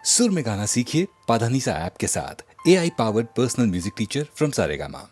सुर में गाना सीखिए पाधानीसा ऐप के साथ। AI powered personal music teacher from Saregama.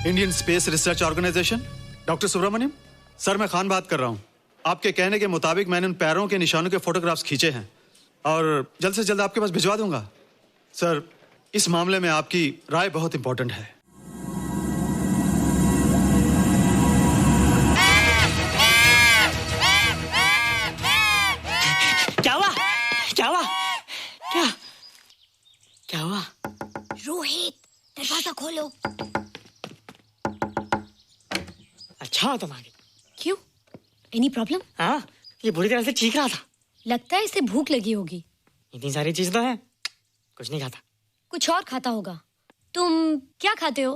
Indian Space Research Organisation. Doctor Subramaniam, sir मैं खान बात कर रहा हूँ। आपके कहने के मुताबिक मैंने उन पैरों के निशानों के फोटोग्राफ्स खींचे हैं और जल्द से जल्द आपके पास भिजवा दूंगा। सर, इस मामले में आपकी राय बहुत इंपॉर्टेंट है। क्या हुआ? क्या हुआ? क्या हुआ? रोहित, दरवाजा खोलो। अच्छा हो तुम आगे। क्यों? Any problem? हाँ, ये बुरी तरह से चीख रहा था। लगता है इसे भूख लगी होगी। इतनी सारी चीज तो है, कुछ नहीं खाता। कुछ और खाता होगा। तुम क्या खाते हो?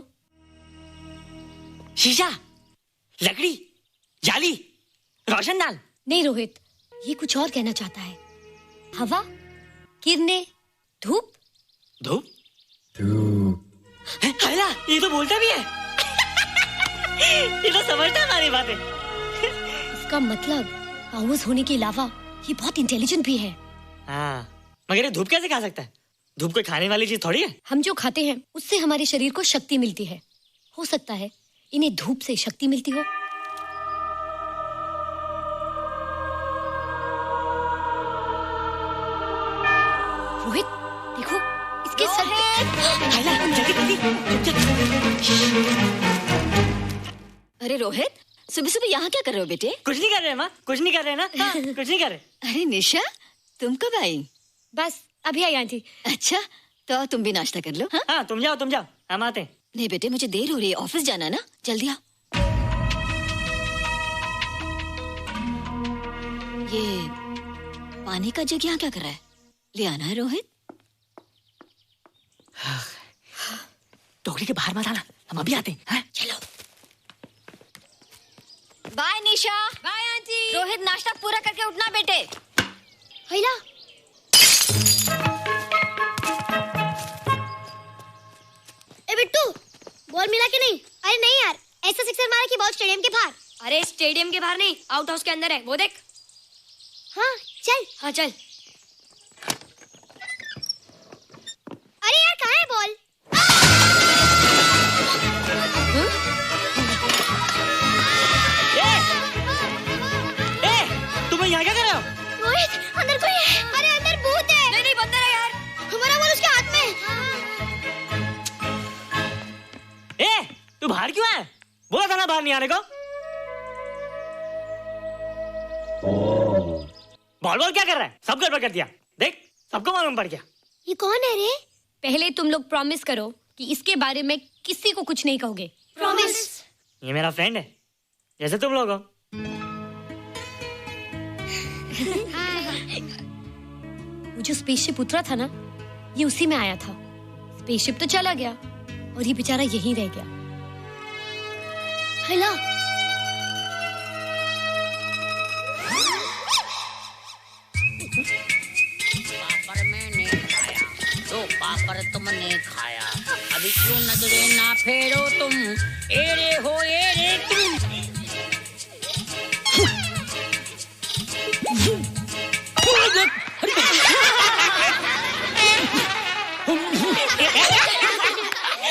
शीशा, लकड़ी, जाली, रोशनदान। नहीं रोहित, ये कुछ और कहना चाहता है। हवा, किरणें, धूप। धूप? हैला, ये तो बोलता भी है। ये तो समझता है हमारी बातें। इसका मतलब पावर्स होने के अलावा ये बहुत इंटेलिजेंट भी है। हाँ, मगर ये धूप कैसे खा सकता है? धूप कोई खाने वाली चीज थोड़ी है। हम जो खाते हैं उससे हमारे शरीर को शक्ति मिलती है। हो सकता है इन्हें धूप से शक्ति मिलती हो। रोहित, देखो इसके सर पे। हैला, जल्दी अरे रोहित, सुबह सुबह यहाँ क्या कर रहे हो बेटे? कुछ नहीं कर रहे माँ, कुछ नहीं कर रहे ना। हाँ, कुछ नहीं कर रहे। अरे निशा, तुम कब आई? बस अभी आई आंटी। अच्छा, तो तुम भी नाश्ता कर लो। हाँ? हाँ, तुम जाओ, हम आते हैं। नहीं बेटे, मुझे देर हो रही है, ऑफिस जाना है ना, जल्दी आओ। ये पानी का जग यहाँ क्या कर रहा है? ले आना है रोहित। टोकरी के बाहर मत आना, हम अभी आते हैं। चलो। Bye Nisha. Bye aunty. Rohit, नाश्ता पूरा करके उठना बेटे। हैला, ए बिट्टू, बॉल मिला कि नहीं? अरे नहीं यार, ऐसा सिक्सर मारा कि बॉल स्टेडियम के बाहर। अरे स्टेडियम के बाहर नहीं, आउट हाउस के अंदर है, वो देख। हाँ चल। हाँ चल। अरे यार, कहाँ है बॉल? तुम यहाँ क्या कर रहे हो? रोहित, अंदर कोई है। अरे अंदर भूत है। नहीं बंदर है यार। हमारा बॉल उसके हाथ में है। तू बाहर क्यों है? बोला था ना बाहर नहीं आने को। बॉल क्या कर रहा है? सब गड़बड़ कर दिया। देख, सबको मालूम पड़ गया। ये कौन है रे? पहले तुम लोग प्रॉमिस करो कि इसके बारे में किसी को कुछ नहीं कहोगे। प्रॉमिस। ये मेरा फ्रेंड है, जैसे तुम लोग हो। वो जो स्पेसशिप उतरा था ना, ये उसी में आया था। स्पेसशिप तो चला गया और ये बेचारा यहीं रह गया। हैला, पापड़ मैंने खाया, तो पापड़ तुमने खाया। अभी क्यों नजरे ना फेरो तुम, एरे हो एरे तुम।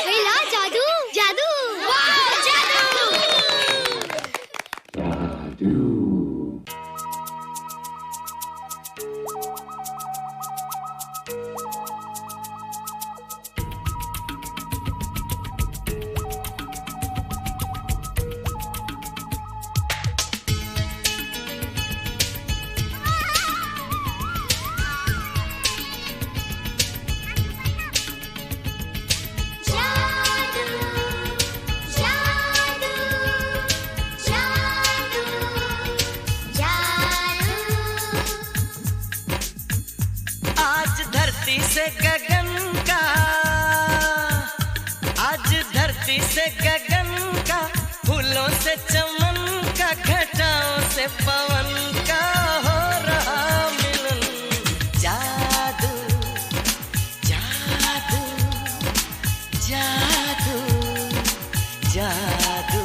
हैला, जादू जादू। वाह, जादू। आज धरती से गगन का, आज धरती से गगन का, फूलों से चमन का, घटाओं से पवन का हो रहा मिलन। जादू जादू जादू जादू।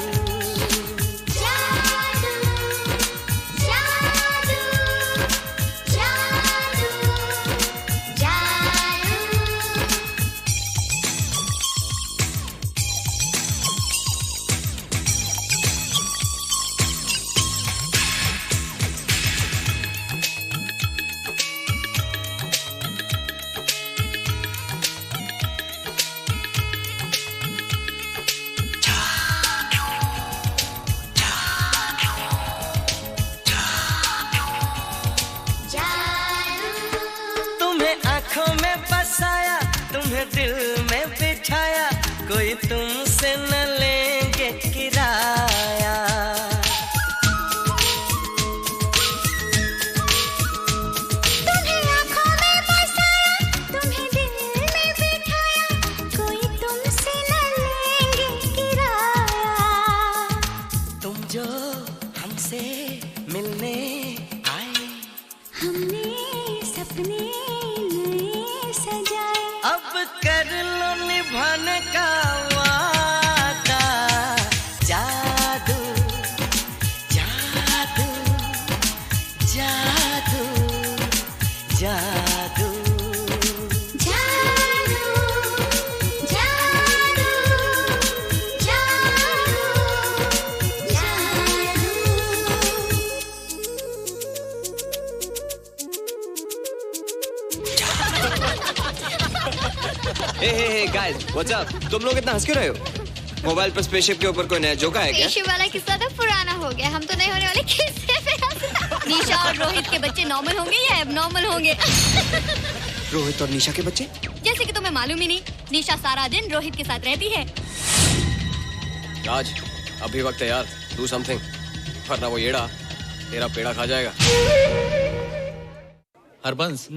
कोई तुमसे न लेंगे किराया। मिलने आए हमने सपने नए सजाए, अब कर लो निभाने का वादा। जादू जादू जादू जादू हे गाइस व्हाट्स अप? तुम लोग इतना हंस क्यों रहे हो? मोबाइल पर स्पेसशिप के ऊपर कोई नया जोका है क्या? स्पेसशिप वाला किस्सा तो पुराना हो गया, हम तो नहीं होने वाले किस्से पे हंसना। निशा और रोहित के बच्चे नॉर्मल होंगे या एबनॉर्मल होंगे? रोहित और निशा के बच्चे? जैसे कि तुम्हें मालूम ही नहीं, निशा सारा दिन रोहित के साथ रहती है। राज अभी वक्त है यार, डू समथिंग, वरना वो येड़ा तेरा पेड़ा खा जाएगा। हरबंस,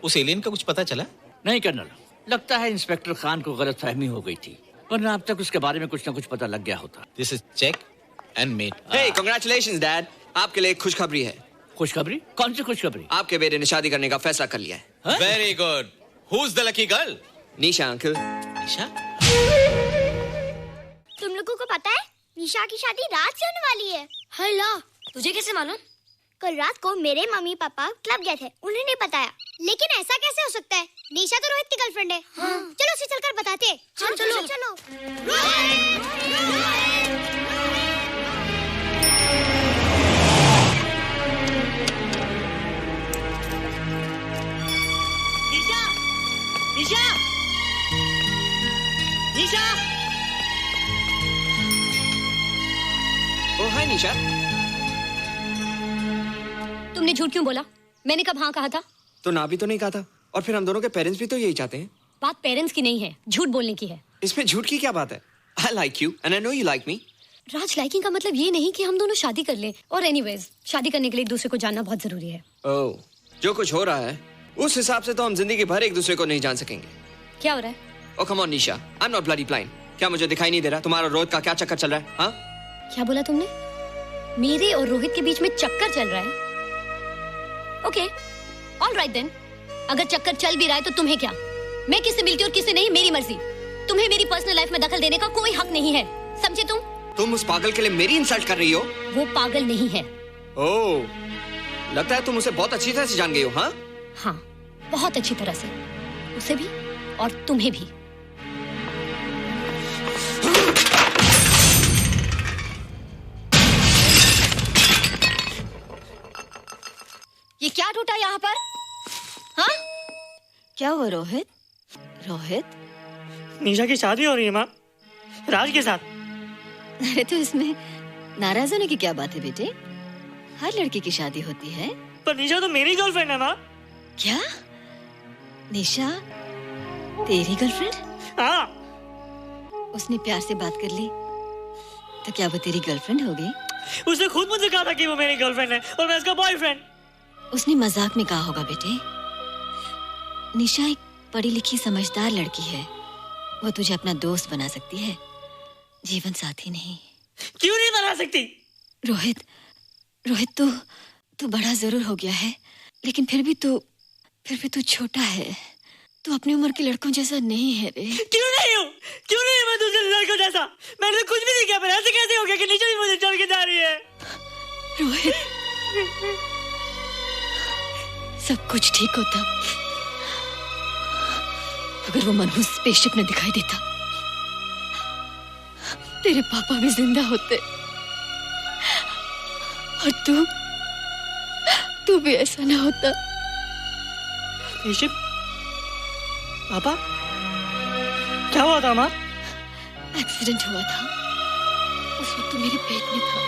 उस एलियन का कुछ पता चला? नहीं कर्नल, लगता है इंस्पेक्टर खान को गलतफहमी हो गई थी, वरना अब तक उसके बारे में कुछ न कुछ पता लग गया होता। This is check and mate. Hey congratulations dad, आपके लिए एक खुशखबरी है। खुशखबरी? कौन सी खुशखबरी? आपके बेटे ने शादी करने का फैसला कर लिया है। Very good. Who is the lucky girl? Nisha uncle. Nisha? तुम लोगों को पता है निशा की शादी रात से होने वाली है। हल्ला, तुझे कैसे मालूम? कल रात को मेरे मम्मी पापा क्लब गए थे, उन्हें नहीं बताया। लेकिन ऐसा कैसे हो सकता है? निशा तो रोहित की गर्लफ्रेंड है। हाँ। चलो उसे चलकर बताते हैं। चलो चलो। निशा, निशा, निशा। ओ हाय निशा। तुमने झूठ क्यों बोला? मैंने कब हाँ कहा था? तो ना भी तो नहीं कहा था, और फिर हम दोनों के पेरेंट्स भी तो यही चाहते हैं। बात पेरेंट्स की नहीं है, झूठ बोलने की है। इसमें झूठ की क्या बात है? I like you and I know you like me. Raj, liking का मतलब ये नहीं कि हम दोनों शादी कर लें। और एनीवेज, शादी करने के लिए एक दूसरे को जानना बहुत जरूरी है। ओह, जो कुछ हो रहा है उस हिसाब से तो हम जिंदगी भर एक दूसरे को नहीं जान सकेंगे। क्या हो रहा है? Oh come on Nisha, I'm not bloody blind. क्या मुझे दिखाई नहीं दे रहा तुम्हारा रोहित का क्या चक्कर चल रहा है? हाँ? क्या बोला तुमने? मेरे और रोहित के बीच में चक्कर चल रहा है? Okay, all right then. अगर चक्कर चल भी रहा है तो तुम्हें क्या? मैं किससे मिलती और किससे नहीं, मेरी मर्जी। तुम्हें मेरी पर्सनल लाइफ में दखल देने का कोई हक नहीं है, समझे तुम? तुम उस पागल के लिए मेरी इंसल्ट कर रही हो? वो पागल नहीं है। ओह, लगता है तुम उसे बहुत अच्छी तरह से जान गई हो। हाँ? हाँ, बहुत अच्छी तरह से, उसे भी और तुम्हें भी। ये क्या टूटा यहाँ पर? हाँ? क्या हुआ रोहित? रोहित? निशा की शादी हो रही है माँ, राज के साथ। अरे तो इसमें नाराज होने की क्या बात है बेटे? हर लड़की की शादी होती है। पर निशा तो मेरी गर्लफ्रेंड है माँ। क्या? निशा तेरी गर्लफ्रेंड? हाँ। उसने प्यार से बात कर ली तो क्या वो तेरी गर्लफ्रेंड हो गई? उसने खुद मुझे कहा था कि वो मेरी गर्लफ्रेंड है और मैं उसका बॉयफ्रेंड। उसने मजाक में कहा होगा बेटे। निशा एक पढ़ी लिखी समझदार लड़की है, वो तुझे अपना दोस्त बना सकती है, जीवन साथी नहीं। क्यों नहीं बना सकती? रोहित, रोहित तू बड़ा जरूर हो गया है, लेकिन फिर भी तू छोटा है। तू अपनी उम्र के लड़कों जैसा नहीं है रे। क्यों नहीं हूँ? क्यों नहीं है मैं दूसरे लड़कों जैसा? मैंने तो कुछ भी नहीं किया, पर ऐसे कैसे हो गया कि निशा भी मुझे छोड़ के जा रही है? रोहित, सब कुछ ठीक होता अगर वो मनहूस स्पेसशिप न दिखाई देता। तेरे पापा भी जिंदा होते और तू भी ऐसा ना होता। स्पेसशिप? पापा? क्या हुआ था माँ? एक्सीडेंट हुआ था, उस वक्त तू मेरे पेट में था।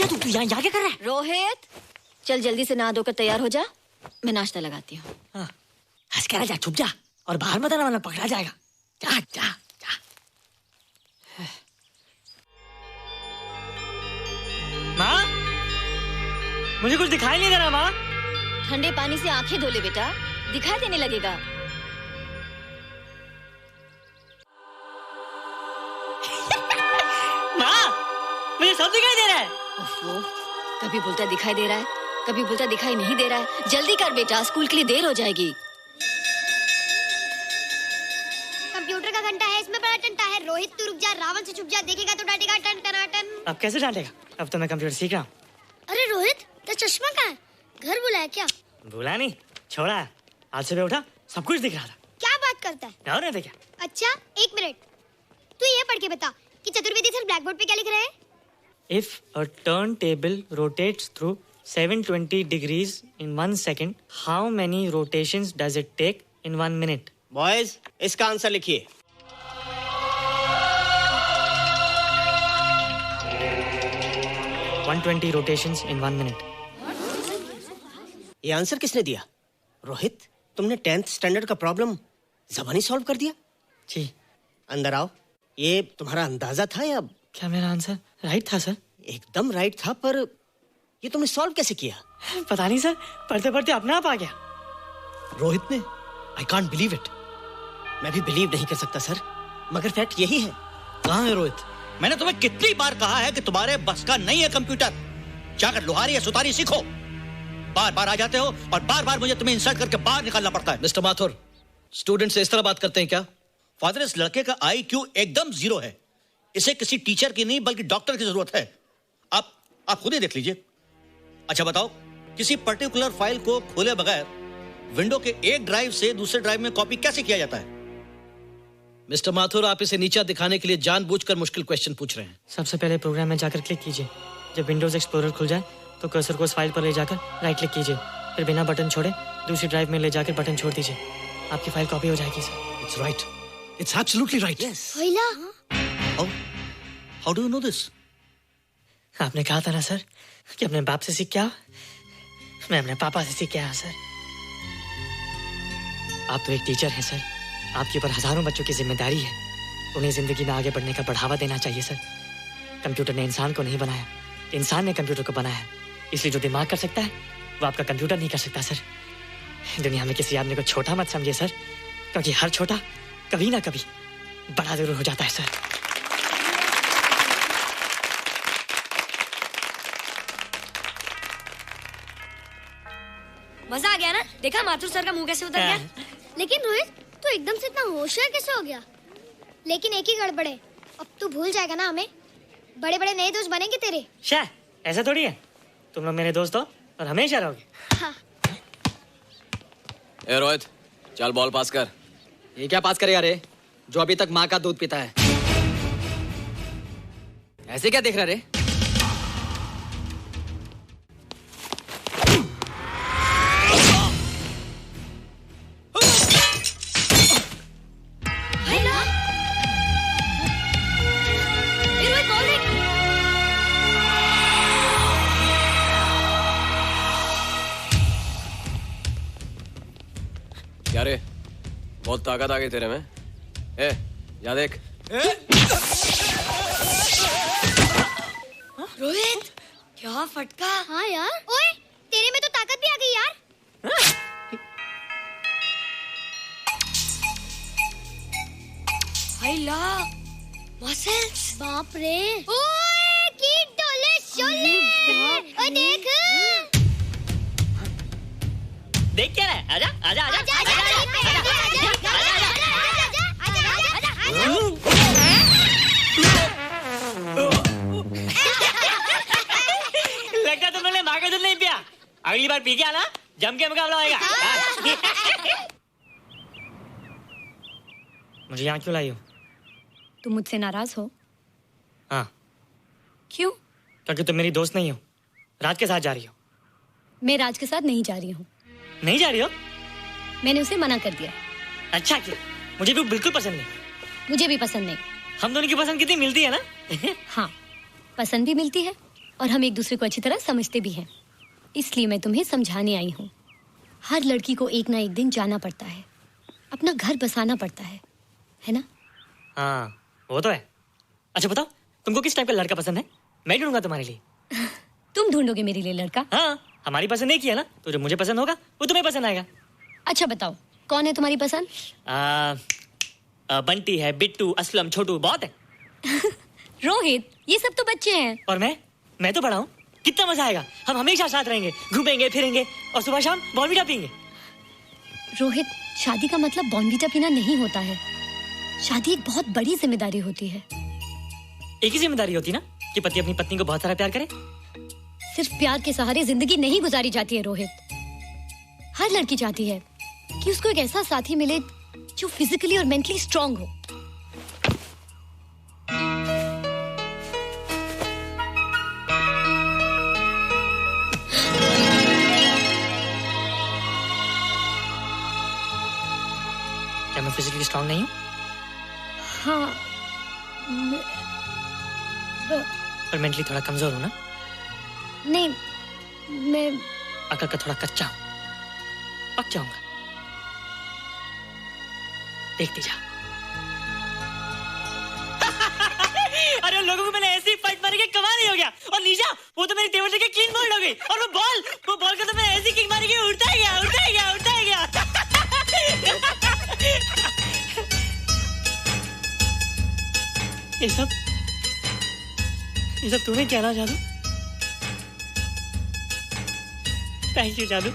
निशा तू यहाँ क्या कर रहा है? रोहित, चल जल्दी से नहा धोकर तैयार हो जा, मैं नाश्ता लगाती हूँ। हंस कर जा, छुप जा और बाहर मत आना वरना पकड़ा जाएगा। जा जा जा। माँ, मुझे कुछ दिखाई नहीं दे रहा माँ। ठंडे पानी से आंखें धो ले बेटा, दिखाई देने लगेगा। माँ, मुझे सब दिखाई दे रहा है। ओफो, कभी बोलता दिखाई दे रहा है, कभी बोलता दिखाई नहीं दे रहा है। जल्दी कर बेटा, स्कूल के लिए देर हो जाएगी। कंप्यूटर का घंटा है, इसमें बड़ा टंटा है। रोहित तू रुक जा, रावण से छुप जा, देखेगा तो डांटेगा टन टनाटन। अब कैसे डांटेगा? अब तो मैं कंप्यूटर सीख रहा हूँ। अरे रोहित, तेरा चश्मा कहाँ है? घर बुलाया क्या? भूला नहीं, छोड़ा है। आज सुबह उठा, सब कुछ दिख रहा था। क्या बात करता है? और नहीं तो क्या? अच्छा, एक मिनट, तू ये पढ़ के बता कि चतुर्वेदी सर ब्लैक बोर्ड पे क्या लिख रहे हैं? If a turntable rotates through 720 degrees in 1 second, how many rotations does it take in 1 minute? Boys, इसका आंसर लिखिए। One 120 rotations in 1 minute. ये आंसर किसने दिया? रोहित, तुमने 10th स्टैंडर्ड का प्रॉब्लम ज़बानी सॉल्व कर दिया? जी। अंदर आओ। ये तुम्हारा अंदाजा था या? क्या मेरा आंसर राइट था सर? एकदम राइट था, पर ये तुमने सॉल्व कैसे किया? पता नहीं सर, पढ़ते पढ़ते अपने आप आ गया। रोहित ने, आई कांट बिलीव इट। मैं भी बिलीव नहीं कर सकता सर, मगर फैक्ट यही है। कहाँ है रोहित? मैंने तुम्हें कितनी बार कहा है कि तुम्हारे बस का नहीं है कंप्यूटर। जाकर लोहारी या सुतारी सीखो। बार बार आ जाते हो और बार बार मुझे तुम्हें इंसल्ट करके बाहर निकालना पड़ता है। मिस्टर माथुर, स्टूडेंट से इस तरह बात करते हैं क्या? फादर, इस लड़के का IQ एकदम 0 है। इसे किसी टीचर की नहीं बल्कि डॉक्टर की जरूरत है। आप खुद ही देख लीजिए। अच्छा बताओ, किसी पर्टिकुलर फाइल को खोले बगैर विंडो के एक ड्राइव से दूसरे ड्राइव में कॉपी कैसे किया जाता है? मिस्टर माथुर, आप इसे नीचा दिखाने के लिए जानबूझकर मुश्किल क्वेश्चन पूछ रहे हैं। सबसे पहले प्रोग्राम में जाकर क्लिक कीजिए। जब विंडोज एक्सप्लोरर खुल जाए तो कर्सर को उस फाइल पर ले जाकर राइट क्लिक कीजिए। फिर बिना बटन छोड़े दूसरी ड्राइव में ले जाकर बटन छोड़ दीजिए। आपकी फाइल कॉपी हो जाएगी sir. It's right, it's absolutely right. How do you know this? आपने कहा था ना सर कि अपने बाप से सीख के आओ। मैं अपने पापा से सीख के आया सर। आप तो एक टीचर हैं सर, आपके ऊपर हजारों बच्चों की जिम्मेदारी है। उन्हें जिंदगी में आगे बढ़ने का बढ़ावा देना चाहिए सर। कंप्यूटर ने इंसान को नहीं बनाया, इंसान ने कंप्यूटर को बनाया। इसलिए जो दिमाग कर सकता है वो आपका कंप्यूटर नहीं कर सकता सर। दुनिया में किसी आदमी को छोटा मत समझिए सर, क्योंकि हर छोटा कभी ना कभी बड़ा जरूर हो जाता है सर। मजा आ गया ना? देखा माथुर सर का मुंह कैसे उतर गया? लेकिन रोहित, तू एकदम से इतना होशियार कैसे हो गया? लेकिन एक ही गड़बड़ है, अब तू भूल जाएगा ना हमें। बड़े बड़े नए दोस्त बनेंगे तेरे। शाह, ऐसा थोड़ी है। तुम लोग मेरे दोस्त हो और हमेशा रहोगे। हाँ। ए रोहित, चल बॉल पास कर। ये क्या पास करेगा रे, जो अभी तक माँ का दूध पीता है? ऐसे क्या देख रहा रे? क्या रे, बहुत ताकत आ गई तेरे में। ए, या देख। रोहित, क्या फटका। हाँ यार, ओए तेरे में तो ताकत भी आ गई यार। हाइला, मसल्स। बाप रे। ओए कीट डोले शोले। ओए देख। देख क्या है? आजा आजा आजा आजा आजा लगता तुमने माँ का दूध नहीं पिया। अगली बार पी के आना, जम के मुकाबला होएगा। मुझे यहाँ क्यों लाई हो? तुम मुझसे नाराज हो? हाँ। क्यों? क्योंकि तुम मेरी दोस्त नहीं हो, राज के साथ जा रही हो। मैं राज के साथ नहीं जा रही हूँ। नहीं जा रही हो? मैंने उसे मना कर दिया। अच्छा किया, मुझे भी बिल्कुल पसंद नहीं। मुझे भी पसंद नहीं। हम दोनों की पसंद कितनी मिलती है ना? हाँ, पसंद भी मिलती है और हम एक दूसरे को अच्छी तरह समझते भी हैं। इसलिए मैं तुम्हें समझाने आई हूँ। हर लड़की को एक ना एक दिन जाना पड़ता है, अपना घर बसाना पड़ता है ना? हाँ वो तो है। अच्छा बताओ, तुमको किस टाइप का लड़का पसंद है? मैं ढूंढूंगा तुम्हारे लिए। तुम ढूंढोगे मेरे लिए लड़का? हाँ, हमारी पसंद एक ही है ना, तो जो मुझे पसंद होगा वो तुम्हें पसंद आएगा। अच्छा बताओ, कौन है तुम्हारी पसंद? बंटी है, बिट्टू, असलम, छोटू, बहुत है। रोहित, ये सब तो बच्चे हैं। और मैं तो बड़ा हूँ। कितना मजा आएगा, हम हमेशा साथ रहेंगे, घूमेंगे फिरेंगे और सुबह शाम बॉर्नवीटा पीएंगे। रोहित, शादी का मतलब बॉर्नवीटा पीना नहीं होता है। शादी एक बहुत बड़ी जिम्मेदारी होती है। एक ही जिम्मेदारी होती ना कि पति अपनी पत्नी को बहुत सारा प्यार करे। सिर्फ प्यार के सहारे जिंदगी नहीं गुजारी जाती है रोहित। हर लड़की चाहती है कि उसको एक ऐसा साथी मिले जो फिजिकली और मेंटली स्ट्रांग हो। क्या मैं फिजिकली स्ट्रांग नहीं हूँ? हाँ, पर मेंटली थोड़ा कमजोर हूँ ना? नहीं, मैं अकल का थोड़ा कच्चा हूँ, पक जाऊंगा। देखती जा। अरे उन लोगों को मैंने ऐसी फाइट मारी कि कमाल ही हो गया। और निशा, वो तो मेरी टेबल के क्लीन बोल्ड हो गई। और वो बॉल का तो मैंने ऐसी किक मारी कि उड़ता ही गया। ये सब तूने क्या ना जादू? थैंक यू जादू।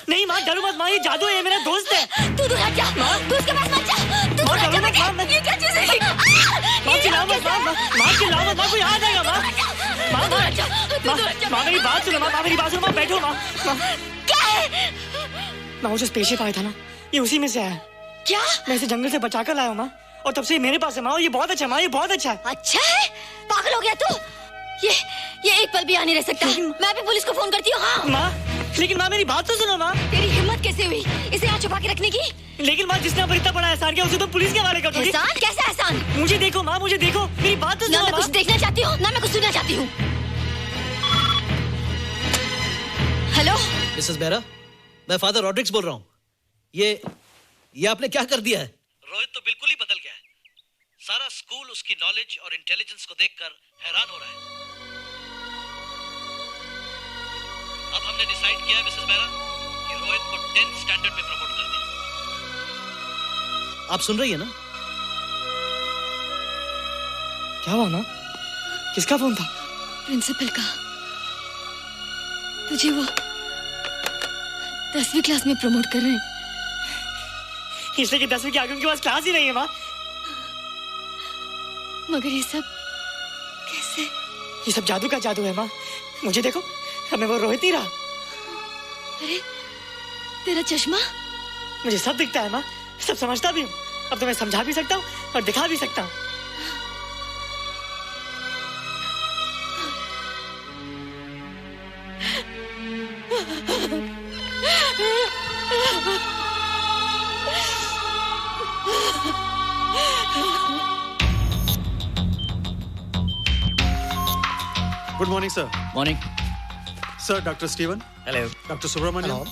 नहीं माँ, डरो मत माँ, ये जादू है, मेरा दोस्त है। तू दूर हट जा, तू उसके पास मत जा। तू दूर हट जा बेटा, ये क्या चीज़ है? माँ चिल्लाओ मत, माँ कोई आ जाएगा। माँ मेरी बात सुनो, माँ बैठो। माँ क्या है? माँ वो जो स्पेसशिप आया था ना, ये उसी में से आया। क्या? मैं इसे जंगल से बचाकर लाया हूँ माँ, और तब से ये मेरे पास है माँ। ये बहुत अच्छा है माँ, ये बहुत अच्छा है। अच्छा है? पागल हो गया तू? ये एक पल भी यहाँ नहीं रह सकता। मैं भी पुलिस को फोन करती हूँ। हाँ माँ, लेकिन माँ मेरी बात तो सुनो माँ। तेरी हिम्मत कैसे हुई इसे यहाँ छुपा के रखने की? लेकिन माँ, जिसने इतना बड़ा एहसान किया उसे तो पुलिस के हवाले कर दोगी। एहसान? कैसा एहसान? मुझे देखो माँ, मेरी बात तो सुनो। ना मैं कुछ देखना चाहती हूँ, ना मैं कुछ सुनना चाहती हूँ। हेलो मिसेस बेरा, मैं फादर रॉड्रिक्स बोल रहा हूँ। ये आपने क्या कर दिया है? रोहित तो बिल्कुल ही बदल गया है। सारा स्कूल उसकी नॉलेज और इंटेलिजेंस को देखकर हैरान हो रहा है। अब हमने डिसाइड किया है मिसेस बेरा कि रोहित को 10th स्टैंडर्ड में प्रमोट कर दें। आप सुन रही है ना? क्या हुआ माँ? किसका फोन था? प्रिंसिपल का। तुझे वो 10वीं क्लास में प्रमोट कर रहे हैं। इसलिए कि 10वीं के आगे उनके पास क्लास ही नहीं है माँ। मगर ये सब कैसे? ये सब जादू का जादू है माँ। मुझे देखो, हमें वो रोहित ही रहा। अरे तेरा चश्मा? मुझे सब दिखता है माँ, सब समझता भी हूँ। अब तो मैं समझा भी सकता हूँ और दिखा भी सकता हूँ। Good morning, sir. Morning. Sir, Dr. Steven. Hello. Dr. Subramaniam.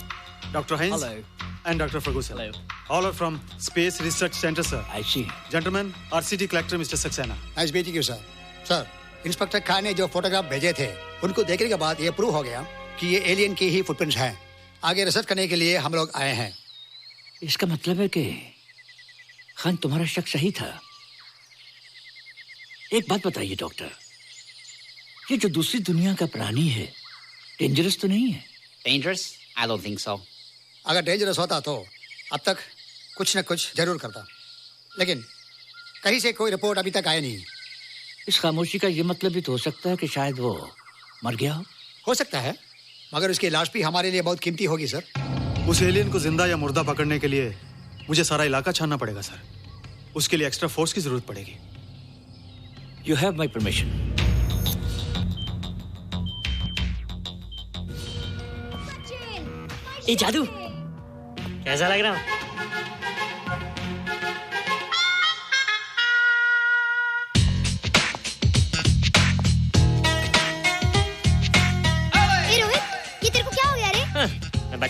Dr. Heinz. Hello. And Dr. Ferguson. Hello. All are from Space Research Center, sir. I see. Gentlemen, RCT collector Mr. Saxena. Nice meeting you sir. Sir, inspector Khan ने जो photograph भेजे थे उनको देखने के बाद ये prove हो गया कि ये एलियन की ही फुटप्रिंट्स हैं। आगे रिसर्च करने के लिए हम लोग आए हैं। इसका मतलब है कि खान तुम्हारा शक सही था। एक बात बताइए डॉक्टर, ये जो दूसरी दुनिया का प्राणी है डेंजरस तो नहीं है? Dangerous? I don't think so. अगर डेंजरस होता तो अब तक कुछ न कुछ जरूर करता, लेकिन कहीं से कोई रिपोर्ट अभी तक आया नहीं। इस खामोशी का ये मतलब भी तो हो सकता है कि शायद वो मर गया हो सकता है, मगर उसकी लाश भी हमारे लिए बहुत कीमती होगी सर। उस एलियन को जिंदा या मुर्दा पकड़ने के लिए मुझे सारा इलाका छानना पड़ेगा सर। उसके लिए एक्स्ट्रा फोर्स की जरूरत पड़ेगी। You have my permission. ये जादू कैसा लग रहा हूँ?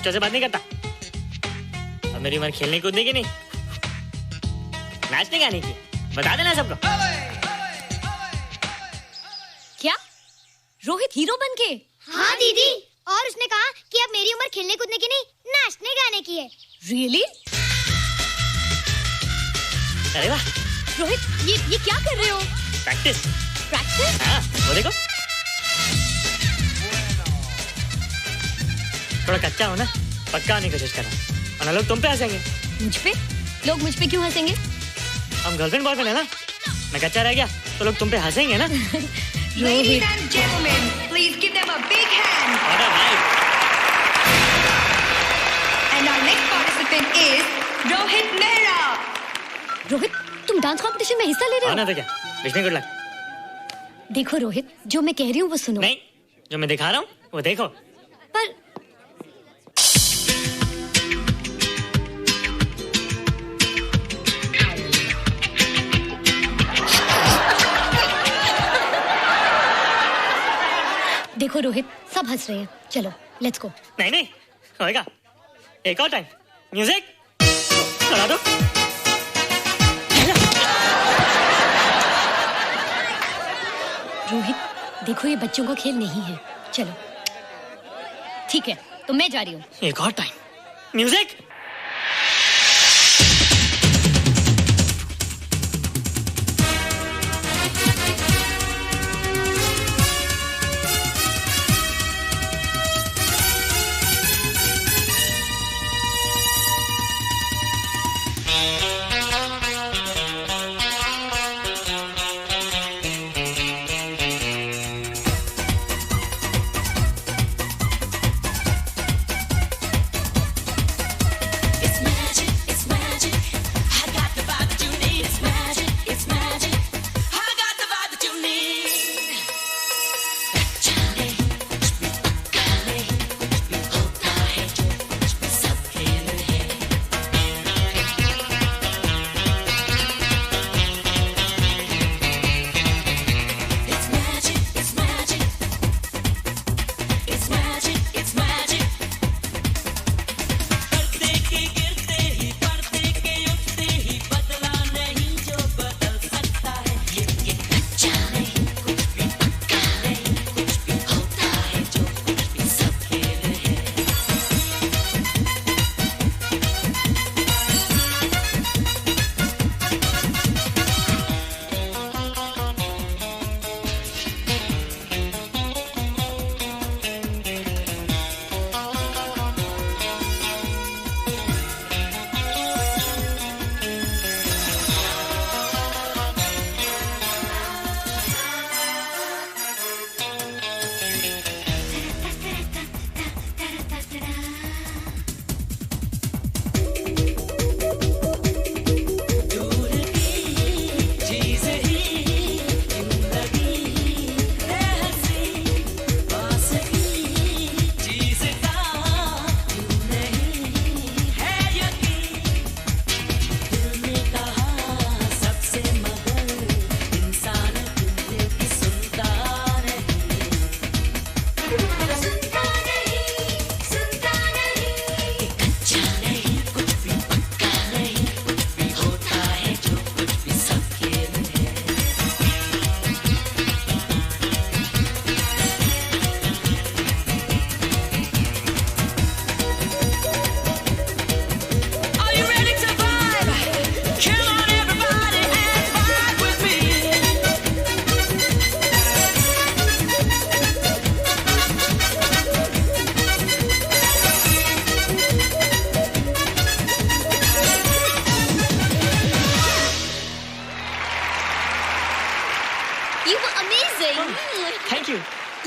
बच्चों से बात नहीं करता। अब मेरी उम्र खेलने कूदने की नहीं, नाचने गाने की। बता देना सबको। क्या रोहित हीरो बन के? हाँ दीदी, और उसने कहा कि अब मेरी उम्र खेलने कूदने की नहीं, नाचने गाने की है। रियली? अरे वाह रोहित, ये क्या कर रहे हो? प्रैक्टिस। प्रैक्टिस? हाँ, वो देखो। थोड़ा कच्चा हो ना, पक्का होने की कोशिश करना, वरना लोग तुम पे हंसेंगे। मुझ पे? लोग मुझ पे क्यों हंसेंगे? हम गर्लफ्रेंड बॉयफ्रेंड है ना, मैं कच्चा रह गया तो लोग तुम पे हंसेंगे ना। Ladies and gentlemen, please give them a big hand. What a vibe. And our next participant is Rohit Mehra. Rohit, तुम डांस कंपटीशन में हिस्सा ले रहे हो? ना तो क्या, विश मी गुड लक। देखो रोहित, जो मैं कह रही हूँ वो सुनो। नहीं, जो मैं दिखा रहा हूँ वो देखो। पर देखो रोहित, सब हंस रहे हैं, चलो लेट्स गो। नहीं नहीं होएगा, एक और टाइम। म्यूजिक चला दो। रोहित देखो, ये बच्चों का खेल नहीं है, चलो। ठीक है, तो मैं जा रही हूँ। एक और time. Music.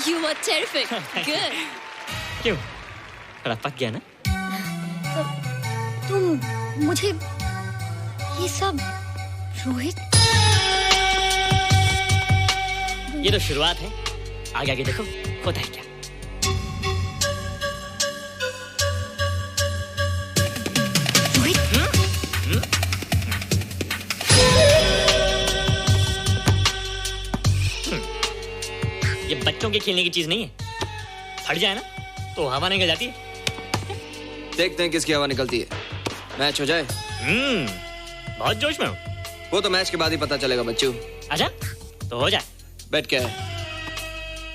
You were terrific. Good. क्यों? थोड़ा पक गया ना? तुम मुझे ये सब रोहित, ये तो शुरुआत है, आगे आगे देखो होता है क्या। ये बच्चों के खेलने की चीज नहीं है, फट जाए ना तो हवा निकल जाती है। देखते हैं किसकी हवा निकलती है। मैच हो जाए। बहुत जोश में हूँ। वो तो मैच के बाद ही पता चलेगा बच्चू। अच्छा तो हो जाए। बेट क्या है?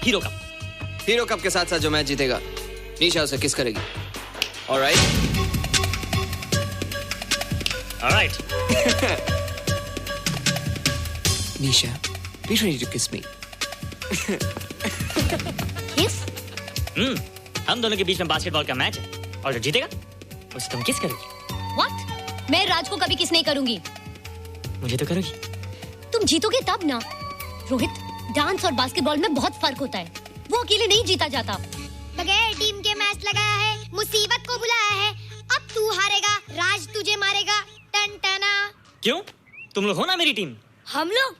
Hero cup. हीरो कप के साथ साथ जो मैच जीतेगा निशा उसे किस करेगी। Alright. Alright. Nisha, be ready to kiss me. किस? हम दोनों के बीच में बास्केटबॉल का मैच है और जो जीतेगा उसे तुम किस करोगी। What? मैं राज को कभी किस नहीं करूंगी। मुझे तो करोगी। तुम जीतोगे तब ना। रोहित, डांस और बास्केटबॉल में बहुत फर्क होता है। वो अकेले नहीं जीता जाता। बगैर टीम के मैच लगाया है, मुसीबत को बुलाया है। अब तू हारेगा, राज तुझे मारेगा। टन टना। क्यों? तुम लोग हो ना मेरी टीम। हम लोग?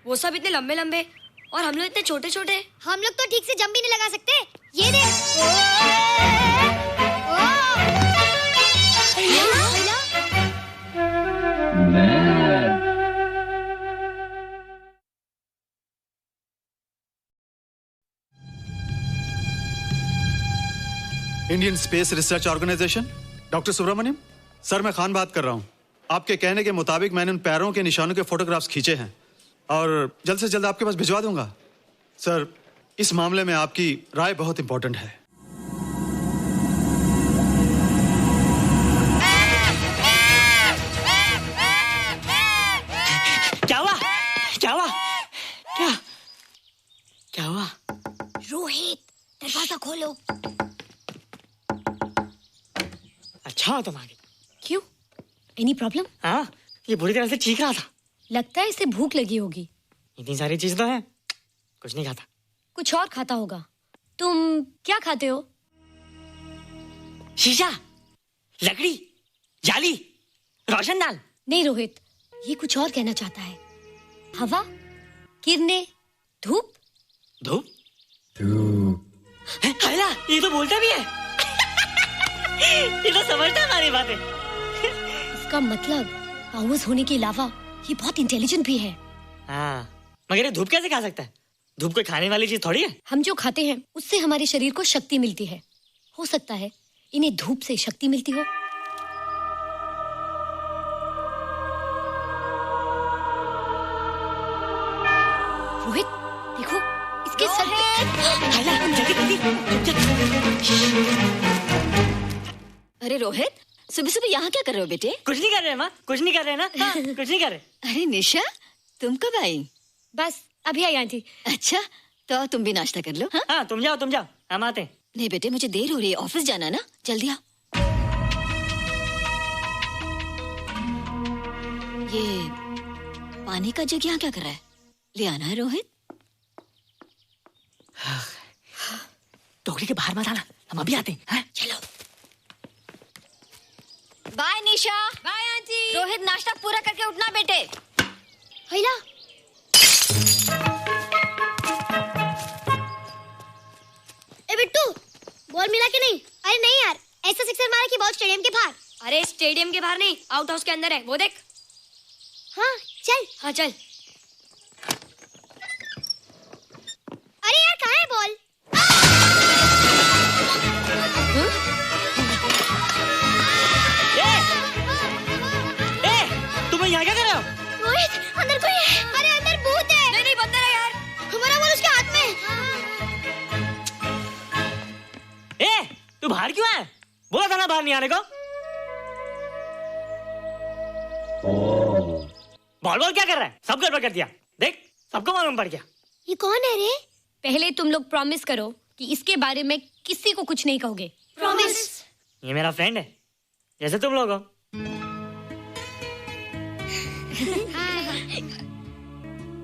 वो सब इतने लंबे लंबे और हम लोग इतने छोटे छोटे। हम लोग तो ठीक से जंप भी नहीं लगा सकते। ये देख। Indian Space Research Organisation, doctor Subramaniam. Sir मैं खान बात कर रहा हूँ। आपके कहने के मुताबिक मैंने उन पैरों के निशानों के फोटोग्राफ्स खींचे हैं और जल्द से जल्द आपके पास भिजवा दूंगा। सर इस मामले में आपकी राय बहुत इंपॉर्टेंट है। क्या हुआ? क्या हुआ? क्या क्या हुआ? रोहित, दरवाजा खोलो। अच्छा तुम आ गए। क्यों? Any problem? हाँ, ये बुरी तरह से चीख रहा था। लगता है इसे भूख लगी होगी। इतनी सारी चीज तो है, कुछ नहीं खाता। कुछ और खाता होगा। तुम क्या खाते हो? शीशा, लकड़ी, जाली, रोशनदान। नहीं रोहित, ये कुछ और कहना चाहता है। हवा, किरणें, धूप। धूप? हैला, ये तो बोलता भी है। ये तो समझता है हमारी बातें। इसका मतलब पावर्स होने के अलावा ये बहुत इंटेलिजेंट भी है। हाँ, मगर ये धूप कैसे खा सकता है? धूप कोई खाने वाली चीज थोड़ी है। हम जो खाते हैं उससे हमारे शरीर को शक्ति मिलती है। हो सकता है इन्हें धूप से शक्ति मिलती हो। रोहित, देखो इसके सर अरे रोहित, सुबह सुबह यहाँ क्या कर रहे हो बेटे? कुछ नहीं कर रहे माँ, कुछ नहीं कर रहे ना। हाँ, कुछ नहीं कर रहे। अरे निशा, तुम कब आई? बस अभी आई आंटी। अच्छा, तो तुम भी नाश्ता कर लो। हाँ, हाँ तुम जाओ, हम आते। नहीं बेटे, मुझे देर हो रही है, ऑफिस जाना ना, जल्दी आओ। ये पानी का जग यहाँ क्या कर रहा है? ले आना है रोहित। टोकरी के बाहर मत आना, हम अभी आते हैं। चलो। Bye Nisha. Bye aunty. Rohit, नाश्ता पूरा करके उठना बेटे। हैला। ए बिट्टू, बॉल मिला कि नहीं? अरे नहीं यार, ऐसा सिक्सर मारा कि बॉल स्टेडियम के बाहर। अरे स्टेडियम के बाहर नहीं, आउट हाउस के अंदर है, वो देख। हाँ चल। हाँ चल। अरे यार कहाँ है बॉल? तुम यहाँ क्या कर रहे हो? रोहित, अंदर कोई है। अरे अंदर भूत है। नहीं बंदर है यार। हमारा बॉल उसके हाथ में। तू बाहर क्यों है? बोला था ना बाहर नहीं आने को। बॉल क्या कर रहा है? सब गड़बड़ कर दिया। देख, सबको मालूम पड़ गया। ये कौन है रे? पहले तुम लोग प्रॉमिस करो कि इसके बारे में किसी को कुछ नहीं कहोगे। प्रॉमिस। ये मेरा फ्रेंड है, जैसे तुम लोग हो।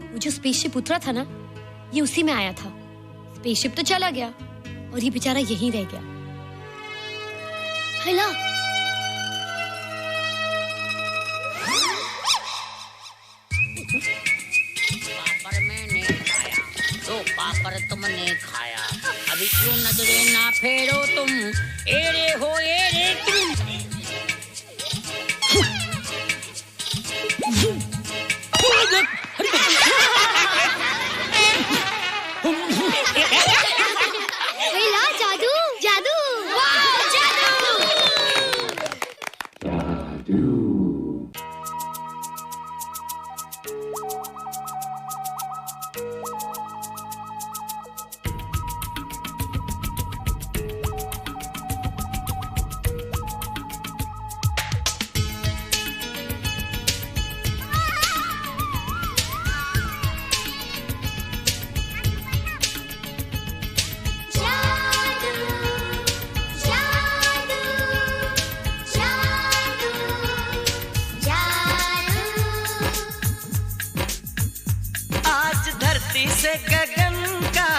वो जो स्पेसशिप उतरा था ना, ये उसी में आया था। स्पेसशिप तो चला गया और ये बेचारा यहीं रह गया। हैला। पापड़ मैंने खाया, दो पापड़ तुमने खाया, अभी क्यों नजरे ना फेरो तुम, एरे हो एरे तुम। हैला, जादू जादू। वाह, जादू। धरती से गगन का,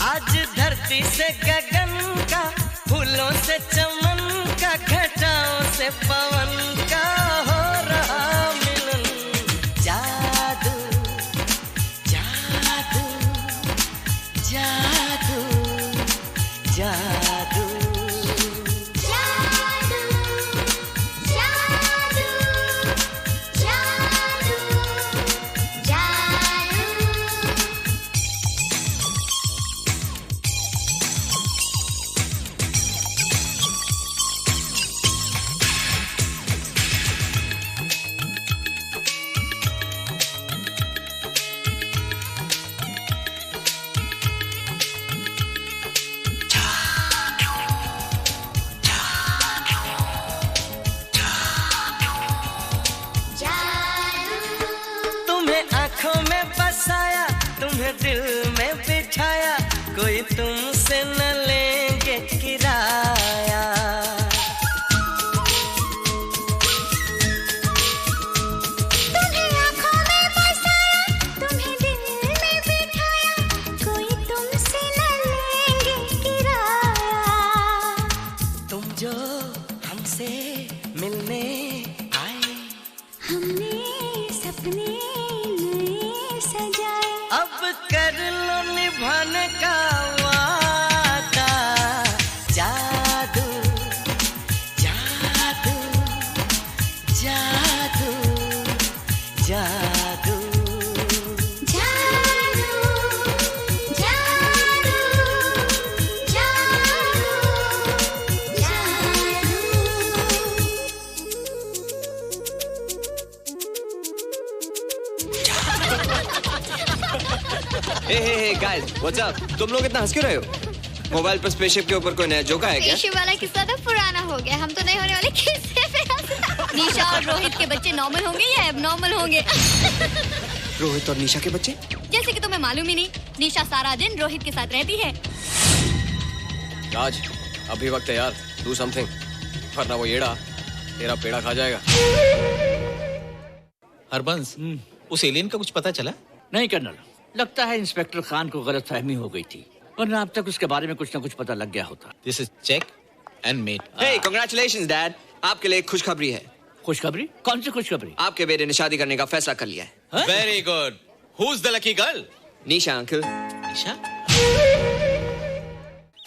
आज धरती से गगन का, फूलों से चमन का, घटाओं से पवन का हो रहा मिलन। जादू जादू जादू जादू दिल में बिठाया, कोई तुमसे न लेंगे किराया। तुम्हें आँखों में बसाया, तुम्हें दिल में बिठाया, कोई तुमसे न लेंगे किराया। तुम जो हमसे मिलने आए, हमने सपने नए सजाए, अब कर लो निभाने का वादा। जादू जादू जादू जादू हे गाइस, व्हाट्स अप? तुम लोग इतना हंस क्यों रहे हो? मोबाइल पर स्पेसशिप के ऊपर कोई नया जोका है क्या? स्पेसशिप वाला किस्सा तो पुराना हो गया, हम तो नहीं होने वाले किस्से पे हंसना। निशा और रोहित के बच्चे नॉर्मल होंगे या एबनॉर्मल होंगे? रोहित और निशा के बच्चे? जैसे कि तुम्हें मालूम ही नहीं, निशा सारा दिन रोहित के साथ रहती है। राज, अभी वक्त है यार, डू समथिंग, वरना वो येड़ा तेरा पेड़ा खा जाएगा। हरबंस, उस एलियन का कुछ पता चला? नहीं कर्नल, लगता है इंस्पेक्टर खान को गलतफहमी हो गई थी, वरना अब तक उसके बारे में कुछ न कुछ पता लग गया होता। This is check and mate. Hey, congratulations dad, आपके लिए एक खुशखबरी है। खुशखबरी? कौन सी खुशखबरी? आपके बेटे ने शादी करने का फैसला कर लिया है। Very good. Who is the lucky girl? Nisha uncle. Nisha?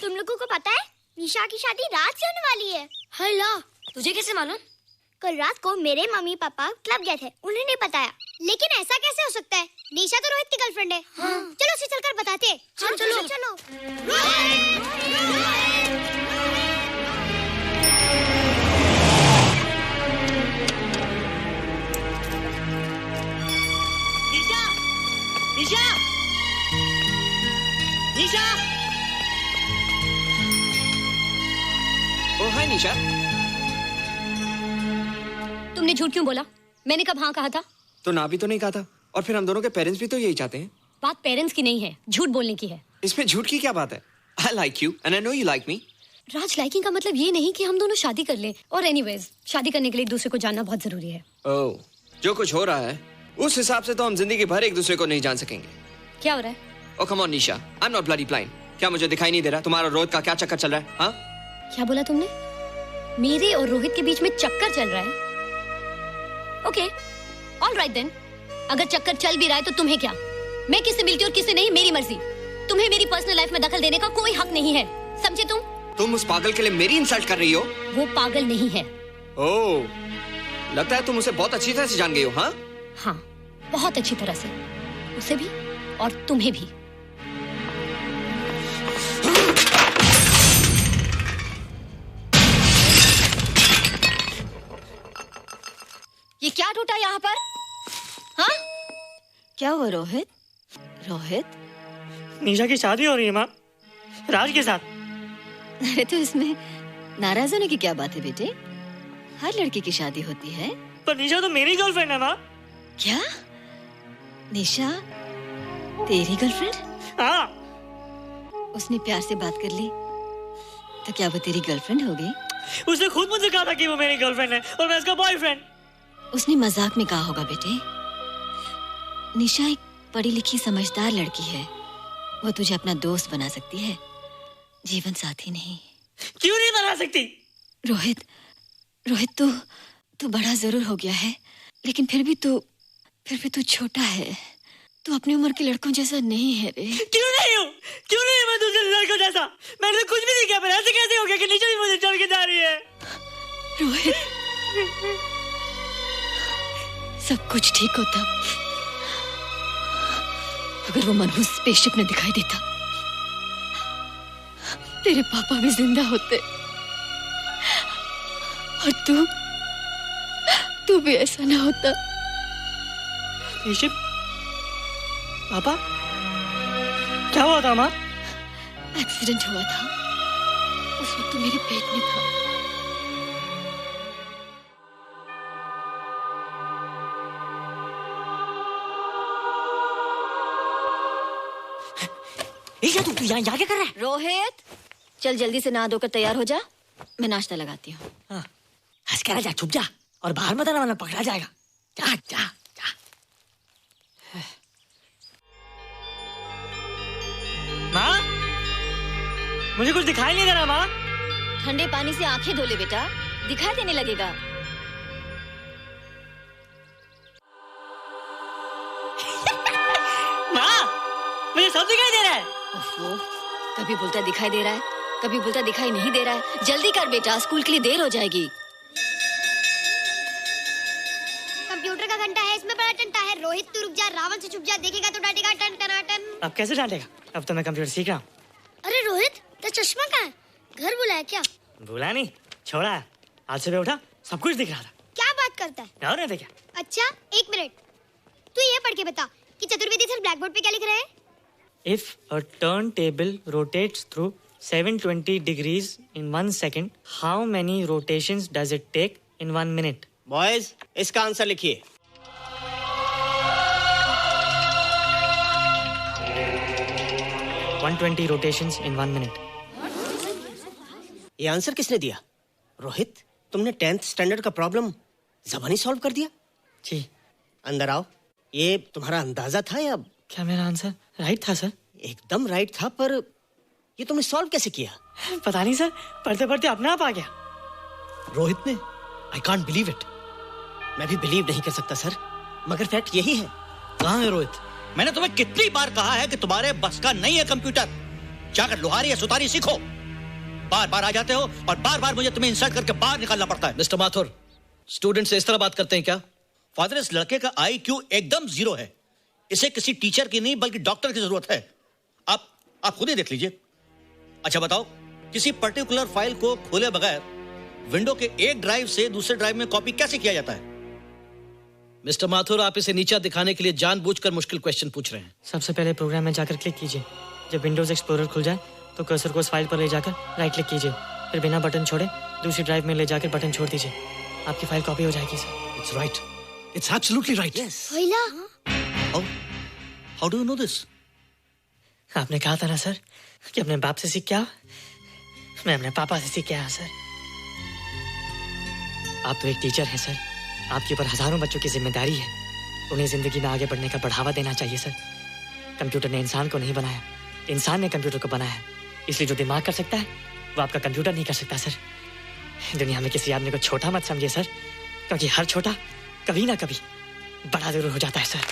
तुम लोगों को पता है निशा की शादी रात से होने वाली है। हल्ला, तुझे कैसे मालूम? कल रात को मेरे मम्मी पापा क्लब गए थे, उन्होंने बताया। लेकिन ऐसा कैसे हो सकता है? निशा तो रोहित की गर्लफ्रेंड है। चलो उसे चलकर बताते हैं। चलो चलो। निशा, निशा, निशा। ओ हाय निशा। तुमने झूठ क्यों बोला? मैंने कब हाँ कहा था? तो ना भी तो नहीं कहा था, और फिर हम दोनों के पेरेंट्स भी तो यही चाहते हैं। बात पेरेंट्स की नहीं है, झूठ बोलने की है। इसमें झूठ की क्या बात है? I like you and I know you like me. Raj, liking का मतलब ये नहीं कि हम दोनों शादी कर लें। और एनीवेज, शादी करने के लिए एक दूसरे को जानना बहुत जरूरी है। ओह, जो कुछ हो रहा है उस हिसाब से तो हम जिंदगी भर एक दूसरे को नहीं जान सकेंगे। क्या हो रहा है? Oh come on Nisha, I'm not bloody blind. क्या मुझे दिखाई नहीं दे रहा तुम्हारा रोहित का क्या चक्कर चल रहा है? हाँ? क्या बोला तुमने? मेरे और रोहित के बीच में चक्कर चल रहा है? Okay, all right then. अगर चक्कर चल भी रहा है तो तुम्हें क्या? मैं किससे मिलती और किससे नहीं, मेरी मर्जी। तुम्हें मेरी पर्सनल लाइफ में दखल देने का कोई हक नहीं है, समझे तुम? तुम उस पागल के लिए मेरी इंसल्ट कर रही हो? वो पागल नहीं है। ओह, लगता है तुम उसे बहुत अच्छी तरह से जान गई हो। हाँ? हाँ, बहुत अच्छी तरह से, उसे भी और तुम्हें भी। ये क्या टूटा यहाँ पर? हाँ? क्या हुआ रोहित? रोहित? निशा की शादी हो रही है माँ, राज के साथ। अरे तो इसमें नाराज होने की क्या बात है बेटे? हर लड़की की शादी होती है। पर निशा तो मेरी गर्लफ्रेंड है माँ। क्या? निशा तेरी गर्लफ्रेंड? हाँ। उसने प्यार से बात कर ली तो क्या वो तेरी गर्लफ्रेंड हो गई? उसने खुद मुझसे कहा था कि वो मेरी गर्लफ्रेंड है और मैं उसका बॉयफ्रेंड। उसने मजाक में कहा होगा बेटे। निशा एक पढ़ी लिखी समझदार लड़की है। वो तुझे अपना दोस्त बना सकती है, जीवन साथी नहीं। क्यों नहीं बना सकती? रोहित, तू बड़ा जरूर हो गया है, लेकिन फिर भी तू छोटा है। तू अपनी उम्र के लड़कों जैसा नहीं है रे। क्यों नहीं हूँ? क्यों नहीं मैं दूसरे लड़कों जैसा? मैंने तो कुछ भी नहीं किया, पर ऐसे कैसे हो गया कि नीचे भी मुझे चढ़ के जा रही है? रोहित, सब कुछ ठीक होता अगर वो मनहूस स्पेसशिप ने दिखाई देता। तेरे पापा भी जिंदा होते और तू भी ऐसा ना होता। स्पेसशिप? पापा? क्या हुआ था माँ? एक्सीडेंट हुआ था, उस वक्त तू मेरे पेट में था। तू यहाँ क्या कर रहा है? रोहित, चल जल्दी से नहा धोकर तैयार हो जा, मैं नाश्ता लगाती हूँ। हंस कर जा, छुप जा और बाहर मत आना वरना पकड़ा जाएगा। जा जा जा। माँ, मुझे कुछ दिखाई नहीं दे रहा माँ। ठंडे पानी से आंखें धो ले बेटा, दिखाई देने लगेगा। माँ, मुझे सब दिखाई दे रहा है। कभी बोलता दिखाई दे रहा है, कभी बोलता दिखाई नहीं दे रहा है। जल्दी कर बेटा, स्कूल के लिए देर हो जाएगी। कंप्यूटर का घंटा है, इसमें बड़ा टंटा है। रोहित तू रुक जा, रावण से छुप जा, देखेगा तो डांटेगा टन टनाटन। अब कैसे डांटेगा? अब तो मैं कंप्यूटर सीख रहा हूँ। अरे रोहित, तेरा चश्मा कहाँ है? घर बुलाया क्या? भूला नहीं, छोड़ा। आज सुबह उठा, सब कुछ दिख रहा था। क्या बात करता है? और नहीं देखा। अच्छा, एक मिनट, तू ये पढ़ के बता कि चतुर्वेदी सर ब्लैक बोर्ड पे क्या लिख रहे हैं? If a turntable rotates through 720 degrees in 1 second, how many rotations does it take in 1 minute? Boys, इसका आंसर लिखिए। One 120 rotations in 1 minute. ये आंसर किसने दिया? रोहित, तुमने 10th स्टैंडर्ड का प्रॉब्लम ज़बानी सॉल्व कर दिया? जी। अंदर आओ। ये तुम्हारा अंदाजा था या? क्या मेरा आंसर राइट था सर? एकदम राइट था, पर ये तुमने सॉल्व कैसे किया? पता नहीं सर, पढ़ते पढ़ते अपने आप आ गया। रोहित ने, आई कांट बिलीव इट। मैं भी बिलीव नहीं कर सकता सर, मगर फैक्ट यही है। कहाँ है रोहित? मैंने तुम्हें कितनी बार कहा है कि तुम्हारे बस का नहीं है कंप्यूटर। जाकर लोहारी या सुतारी सीखो। बार बार आ जाते हो और बार बार मुझे तुम्हें इंसल्ट करके बाहर निकालना पड़ता है। मिस्टर माथुर, स्टूडेंट से इस तरह बात करते हैं क्या? फादर, इस लड़के का IQ एकदम 0 है। इसे किसी टीचर की नहीं बल्कि डॉक्टर की जरूरत है। आप खुद ही देख लीजिए। अच्छा बताओ, किसी पर्टिकुलर फाइल को खोले बगैर विंडो के एक ड्राइव से दूसरे ड्राइव में कॉपी कैसे किया जाता है? मिस्टर माथुर, आप इसे नीचा दिखाने के लिए जानबूझकर मुश्किल क्वेश्चन पूछ रहे हैं। सबसे पहले प्रोग्राम में जाकर क्लिक कीजिए। जब विंडोज एक्सप्लोरर खुल जाए तो कर्सर को उस फाइल पर ले जाकर राइट क्लिक कीजिए, फिर बिना बटन छोड़े दूसरी ड्राइव में ले जाकर बटन छोड़ दीजिए। आपकी फाइल कॉपी हो जाएगी sir. It's right, it's absolutely right. How do you know this? आपने कहा था ना सर कि अपने बाप से सीख के आओ। मैं अपने पापा से सीख के आया सर। आप तो एक टीचर हैं सर, आपके ऊपर हजारों बच्चों की जिम्मेदारी है। उन्हें जिंदगी में आगे बढ़ने का बढ़ावा देना चाहिए सर। कंप्यूटर ने इंसान को नहीं बनाया, इंसान ने कंप्यूटर को बनाया। इसलिए जो दिमाग कर सकता है वो आपका कंप्यूटर नहीं कर सकता सर। दुनिया में किसी आदमी को छोटा मत समझिए सर, क्योंकि हर छोटा कभी ना कभी बड़ा जरूर हो जाता है सर।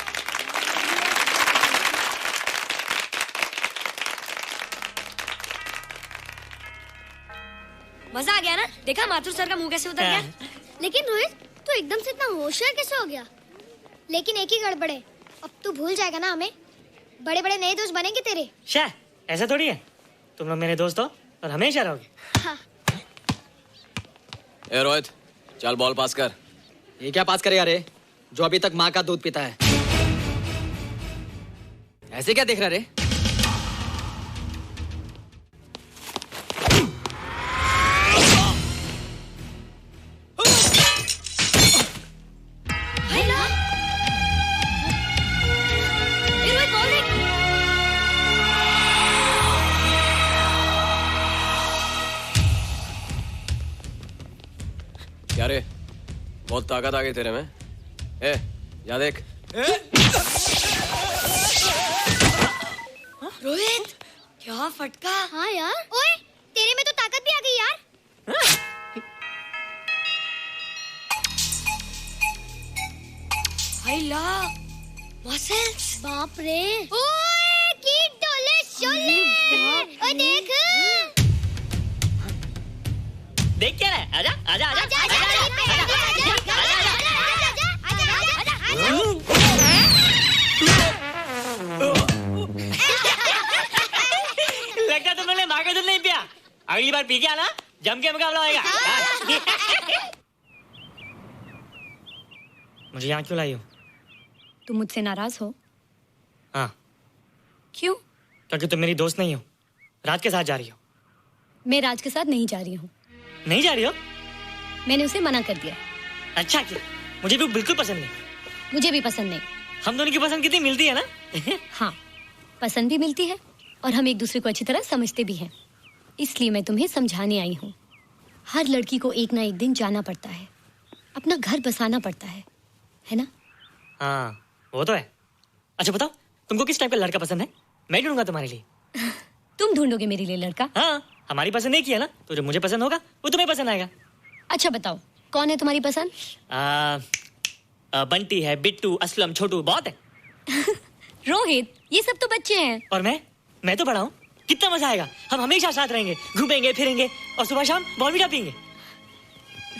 मजा आ गया ना? देखा माथुर सर का मुंह कैसे उतर गया? लेकिन रोहित, तू एकदम से इतना होशियार कैसे हो गया? लेकिन एक ही गड़बड़ है, अब तू भूल जाएगा ना हमें। बड़े बड़े नए दोस्त बनेंगे तेरे। शाह, ऐसा थोड़ी है। तुम लोग मेरे दोस्त हो और हमेशा रहोगे। हाँ। ए रोहित, चल बॉल पास कर। ये क्या पास करेगा रे, जो अभी तक माँ का दूध पीता है? ऐसे क्या देख रहा रे? क्या रे, बहुत ताकत आ गई तेरे में। ए, जा देख। रोहित क्या फटका। हाँ यार। ओए तेरे में तो ताकत भी आ गई यार। हाय ला मसल्स। बाप रे। ओए कीट डोले शोले। ओए देख। देख क्या रहा है? आजा आजा आजा लगता तुमने माँ का दूध नहीं पिया। अगली बार पी के आना, जम के मुकाबला होएगा। मुझे यहाँ क्यों लाई हो? तुम मुझसे नाराज हो? हाँ। क्यों? क्योंकि तुम मेरी दोस्त नहीं हो, राज के साथ जा रही हो। मैं राज के साथ नहीं जा रही हूँ। नहीं जा रही हो? मैंने उसे मना कर दिया। अच्छा किया, मुझे भी बिल्कुल पसंद नहीं। मुझे भी पसंद नहीं। हम दोनों की पसंद कितनी मिलती है ना? हाँ, पसंद भी मिलती है और हम एक दूसरे को अच्छी तरह समझते भी हैं। इसलिए मैं तुम्हें समझाने आई हूँ। हर लड़की को एक ना एक दिन जाना पड़ता है, अपना घर बसाना पड़ता है ना? हाँ, वो तो है। अच्छा बताओ, तुमको किस टाइप का लड़का पसंद है? मैं ढूंढूंगा तुम्हारे लिए। तुम ढूंढोगे मेरे लिए लड़का? हाँ, हमारी पसंद एक ही है ना, तो जो मुझे पसंद होगा वो तुम्हें पसंद आएगा। अच्छा बताओ, कौन है तुम्हारी पसंद? बंटी है, बिट्टू, असलम, छोटू, बहुत है। रोहित, ये सब तो बच्चे हैं। और मैं तो बड़ा हूँ। कितना मजा आएगा, हम हमेशा साथ रहेंगे, घूमेंगे फिरेंगे और सुबह शाम बॉर्नवीटा पीएंगे।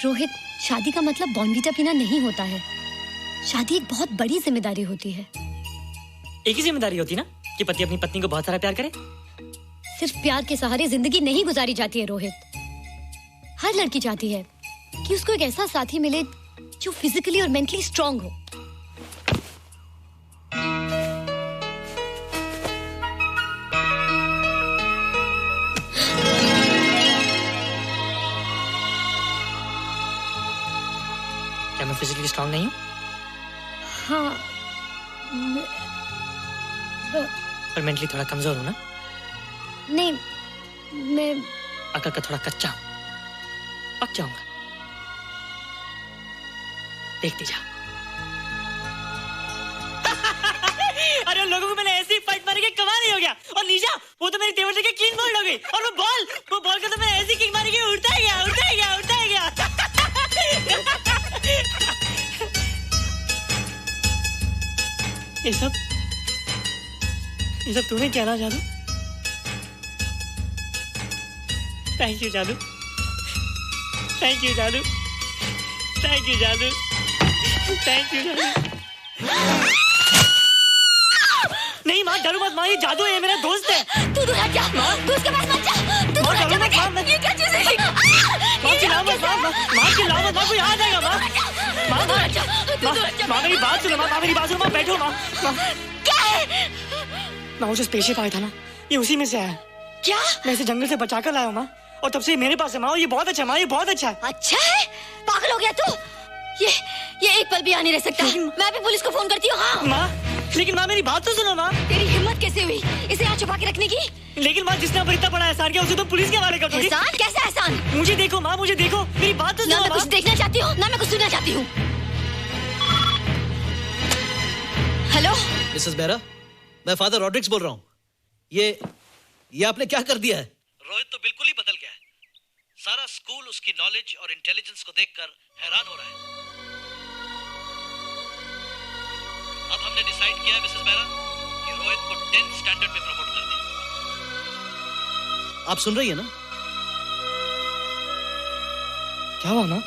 रोहित, शादी का मतलब बॉर्नवीटा पीना नहीं होता है। शादी एक बहुत बड़ी जिम्मेदारी होती है। एक ही जिम्मेदारी होती है ना कि पति अपनी पत्नी को बहुत सारा प्यार करे। सिर्फ प्यार के सहारे जिंदगी नहीं गुजारी जाती है रोहित। हर लड़की चाहती है कि उसको एक ऐसा साथी मिले जो फिजिकली और मेंटली स्ट्रांग हो। क्या मैं फिजिकली स्ट्रांग नहीं हूँ? हाँ, पर मेंटली थोड़ा कमजोर हूँ ना? नहीं, मैं अकल का थोड़ा कच्चा हूँ। पक जाऊंगा, देखती जा। अरे लोगों को मैंने ऐसी फाइट मारी कि कमाल ही हो गया। और निशा, वो तो मेरी टेबल से क्लीन बोल्ड हो गई। और वो बॉल का तो मैंने ऐसी किक मारी कि उड़ता ही गया, उड़ता ही गया, उड़ता ही गया। ये सब तूने क्या ना जादू? थैंक यू जादू, थैंक यू जादू, थैंक यू जादू, थैंक यू जादू। नहीं माँ, डरो मत माँ, ये जादू है, मेरा दोस्त है। तू दूर हट जा, तू उसके पास मत जा, तू दूर हट जा बेटे। ये क्या चीज़ है? माँ चिल्लाओ मत, माँ चिल्लाओ मत, माँ कोई आ जाएगा। माँ मेरी बात सुनो, माँ मेरी बात सुनो, माँ बैठो। माँ क्या है? माँ वो जो स्पेसशिप आया था ना, ये उसी में से आया। क्या? मैं इसे जंगल से बचा कर लाया हूँ माँ, और तब से मेरे पास है माँ। ये बहुत अच्छा है माँ, ये बहुत अच्छा है। अच्छा है? पागल हो गया तू? ये एक पल भी यहाँ नहीं रह सकता। मैं भी पुलिस को फोन करती हूँ। हाँ माँ, लेकिन माँ मेरी बात तो सुनो माँ। तेरी हिम्मत कैसे हुई इसे यहाँ छुपा के रखने की? लेकिन माँ, जिसने इतना बड़ा एहसान किया उसे तो पुलिस के हवाले कर दोगी। एहसान? कैसा एहसान? मुझे देखो माँ, मुझे देखो, मेरी बात तो सुनो। ना मैं कुछ देखना चाहती हूँ, ना मैं कुछ सुनना चाहती हूँ। हेलो मिसेस बेरा, मैं फादर रॉड्रिक्स बोल रहा हूँ। ये आपने क्या कर दिया है? रोहित तो बिल्कुल ही बदल गया है। सारा स्कूल उसकी नॉलेज और इंटेलिजेंस को देखकर हैरान हो रहा है। अब हमने डिसाइड किया है मिसेस बेरा कि रोहित को 10th स्टैंडर्ड में प्रमोट कर दें। आप सुन रही है ना? क्या हुआ माँ?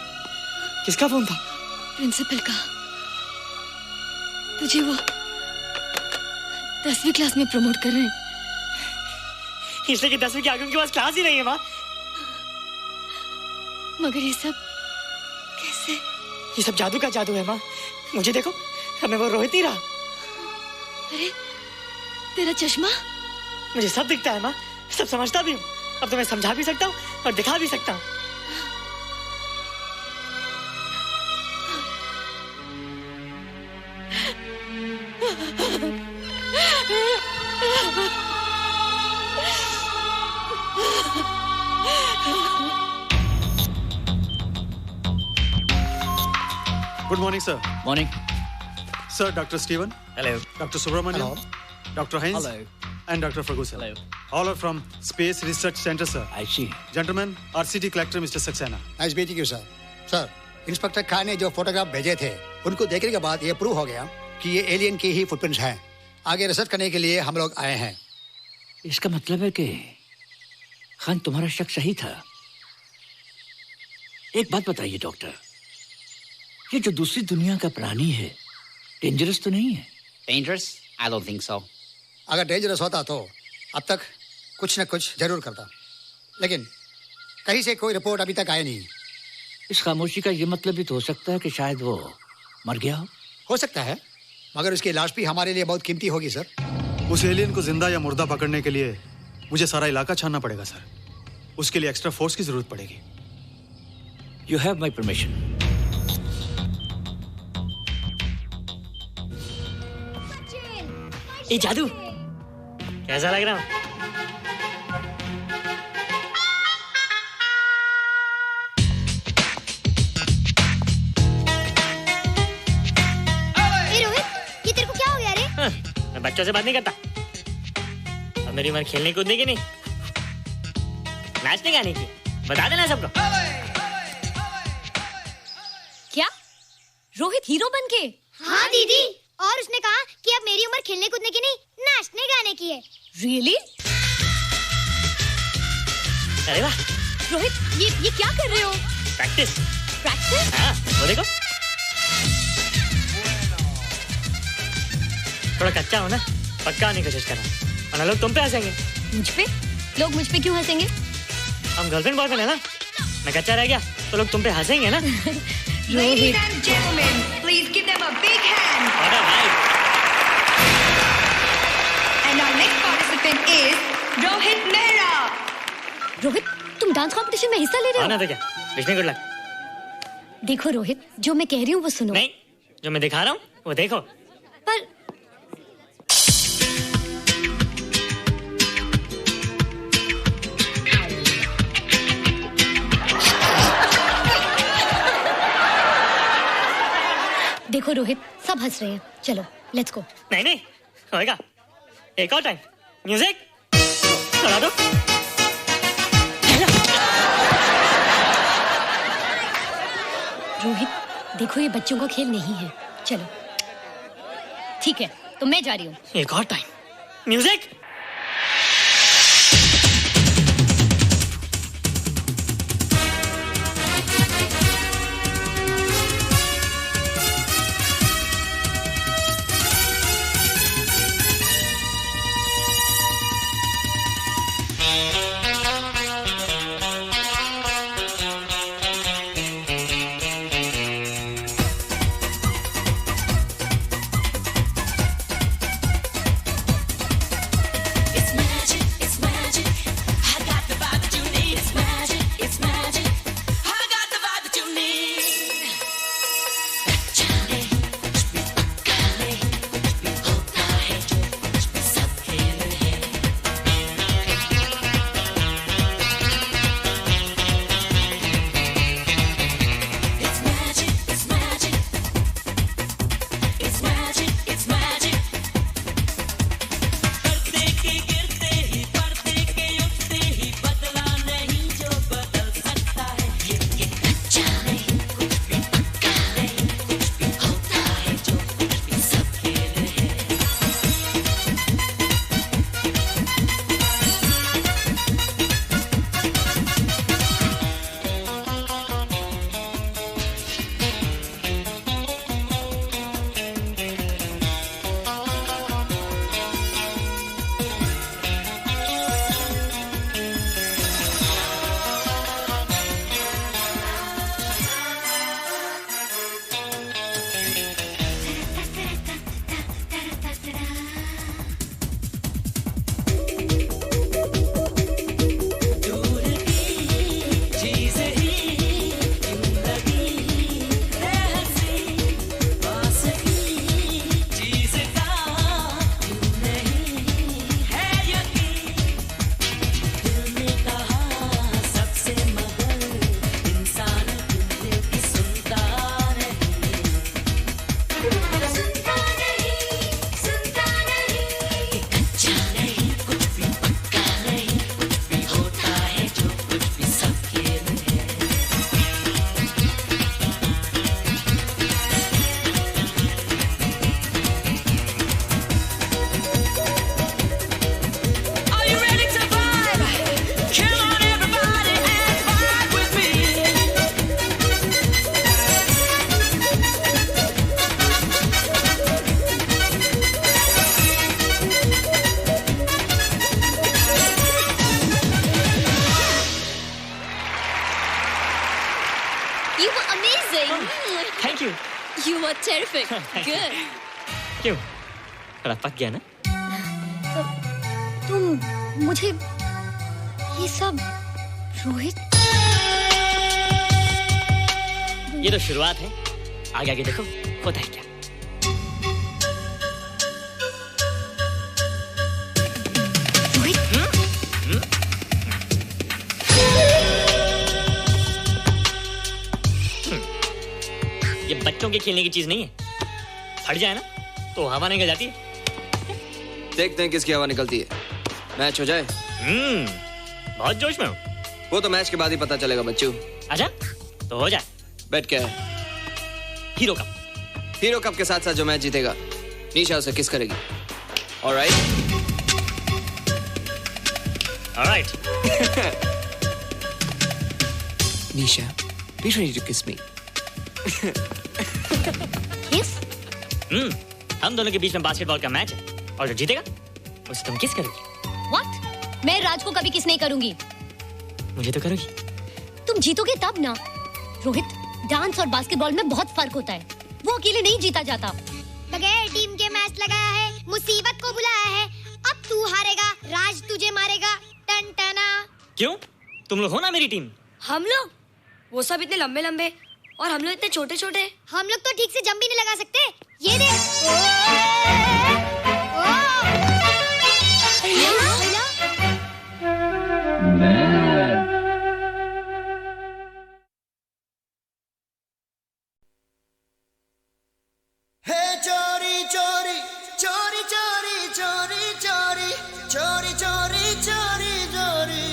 किसका फोन था? प्रिंसिपल का। तुझे वो 10वीं क्लास में प्रमोट कर रहे हैं। इसलिए कि 10वीं के आगे उनके पास क्लास ही नहीं है माँ। मगर ये सब कैसे? ये सब जादू का जादू है माँ। मुझे देखो, हमें वो रोहित ही रहा। अरे तेरा चश्मा? मुझे सब दिखता है माँ, सब समझता भी हूँ। अब तो मैं समझा भी सकता हूँ और दिखा भी सकता हूँ। Good morning sir. Morning sir, doctor Steven. Hello. Doctor Subramaniam. Doctor Hines. Hello. and Dr. Ferguson. Hello. All are from Space Research Center, sir. I see. Gentlemen, our city collector, Mr. Saxena. Nice meeting you sir. Sir, inspector Khan ने जो photograph भेजे थे उनको देखने के बाद ये prove हो गया कि ये एलियन की ही फुटप्रिंट्स हैं। आगे रिसर्च करने के लिए हम लोग आए हैं। इसका मतलब है कि खान तुम्हारा शक सही था। एक बात बताइए डॉक्टर, ये जो दूसरी दुनिया का प्राणी है डेंजरस तो नहीं है? Dangerous? I don't think so. अगर डेंजरस होता तो अब तक कुछ न कुछ जरूर करता, लेकिन कहीं से कोई रिपोर्ट अभी तक आई नहीं। इस खामोशी का ये मतलब भी तो हो सकता है कि शायद वो मर गया हो सकता है, मगर उसकी लाश भी हमारे लिए बहुत कीमती होगी सर। उस एलियन को जिंदा या मुर्दा पकड़ने के लिए मुझे सारा इलाका छानना पड़ेगा सर। उसके लिए एक्स्ट्रा फोर्स की जरूरत पड़ेगी। You have my permission. ए जादू, कैसा लग रहा हूँ? रोहित, ये तेरे को क्या हो गया रे? मैं बच्चों से बात नहीं करता। अब मेरी उम्र खेलने कूदने की नहीं, नाचने गाने की। बता देना सबको। क्या रोहित हीरो बन के? हाँ दीदी, और उसने कहा कि अब मेरी उम्र खेलने कूदने की नहीं, नाचने गाने की है। रियली? अरे वाह रोहित, ये क्या कर रहे हो? प्रैक्टिस। प्रैक्टिस? हाँ, वो देखो। थोड़ा कच्चा हो ना, पक्का आने की कोशिश करना, वरना लोग तुम पे हंसेंगे। मुझ पे? लोग मुझ पे क्यों हंसेंगे? हम गर्लफ्रेंड बॉयफ्रेंड है ना, मैं कच्चा रह गया तो लोग तुम पे हंसेंगे ना। Ladies and gentlemen, please give them a big hand. What a night. And our next participant is Rohit Mehra. Rohit, तुम डांस कंपटीशन में हिस्सा ले रहे हो? ना तो क्या, विश मी गुड लक। देखो रोहित, जो मैं कह रही हूँ वो सुनो। नहीं, जो मैं दिखा रहा हूँ वो देखो। पर देखो रोहित, सब हंस रहे हैं। चलो लेट्स गो। नहीं नहीं होएगा, एक और टाइम। म्यूजिक चला दो। रोहित देखो, ये बच्चों का खेल नहीं है। चलो ठीक है, तो मैं जा रही हूँ। एक और time. Music. were terrific. Good. क्यों? थोड़ा पक गया ना? तुम मुझे ये सब रोहित, ये तो शुरुआत है, आगे आगे देखो होता है क्या। ये बच्चों के खेलने की चीज नहीं है, फट जाए ना तो हवा निकल जाती है। देखते हैं किसकी हवा निकलती है। मैच हो जाए। बहुत जोश में हूँ। वो तो मैच के बाद ही पता चलेगा बच्चू। अच्छा तो हो जाए। बेट क्या है? Hero cup. हीरो कप के साथ साथ जो मैच जीतेगा निशा उसे किस करेगी। Alright? Alright. Nisha, be ready to kiss me. किस? हम दोनों के बीच में बास्केटबॉल का मैच है और जो जीतेगा उसे तुम किस करोगी। What? मैं राज को कभी किस नहीं करूंगी। मुझे तो करोगी। तुम जीतोगे तब ना। रोहित, डांस और बास्केटबॉल में बहुत फर्क होता है, वो अकेले नहीं जीता जाता। बगैर टीम के मैच लगाया है, मुसीबत को बुलाया है, अब तू हारेगा, राज तुझे मारेगा। टन टना। क्यों? तुम लोग हो ना मेरी टीम। हम लोग? वो सब इतने लंबे लंबे और हम लोग इतने छोटे छोटे। हम लोग तो ठीक से जंप भी नहीं लगा सकते। ये देख। हे चोरी चोरी चोरी चोरी चोरी चोरी चोरी चोरी चोरी चोरी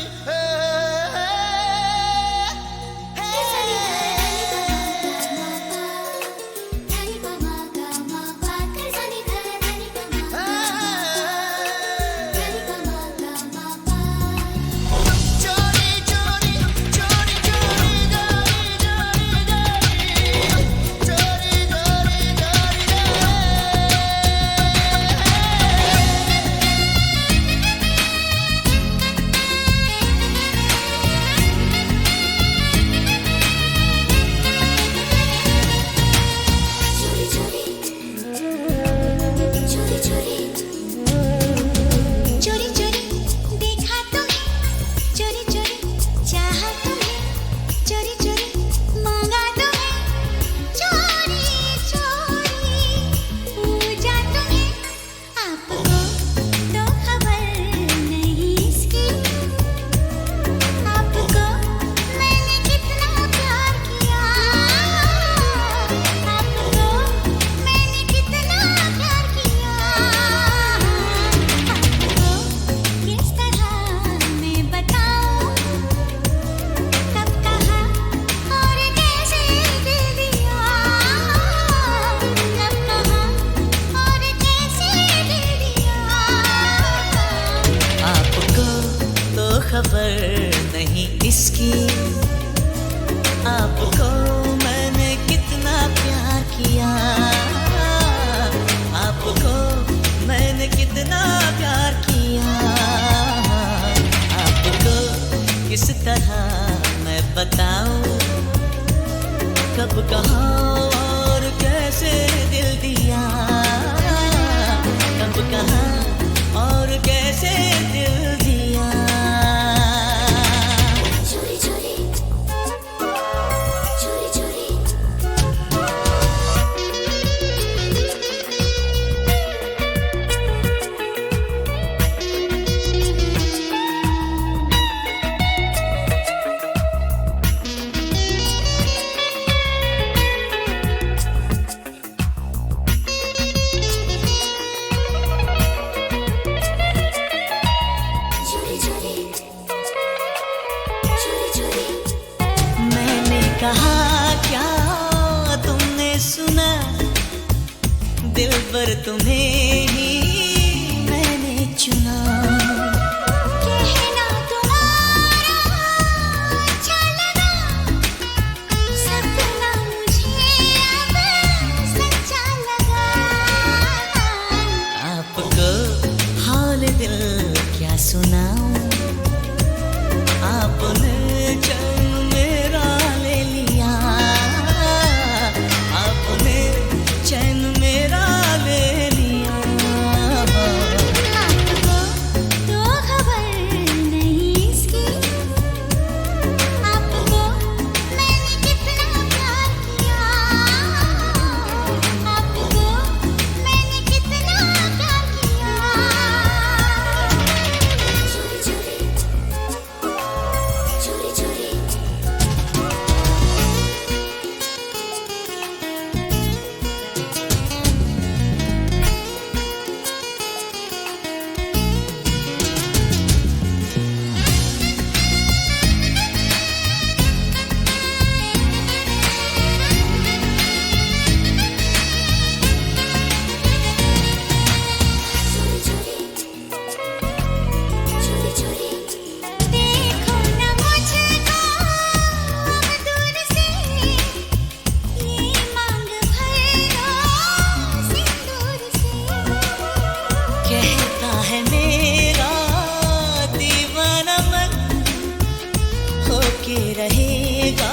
के रहेगा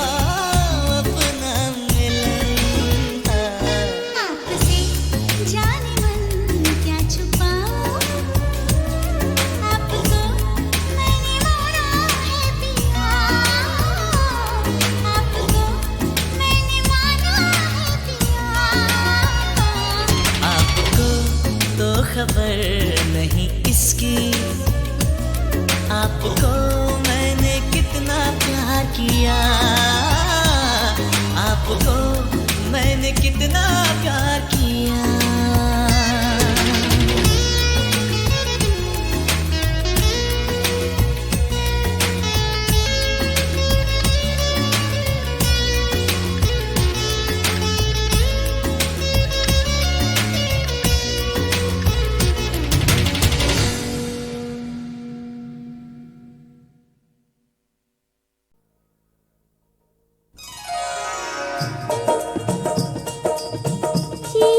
अपना मिलन। आपसे जाने मन क्या छुपाऊं, आपको मैंने माना है पिया, आपको मैंने माना है पिया। आपको तो खबर नहीं इसकी, आपको मैंने कितना प्यार किया, आपको मैंने कितना प्यार किया। जी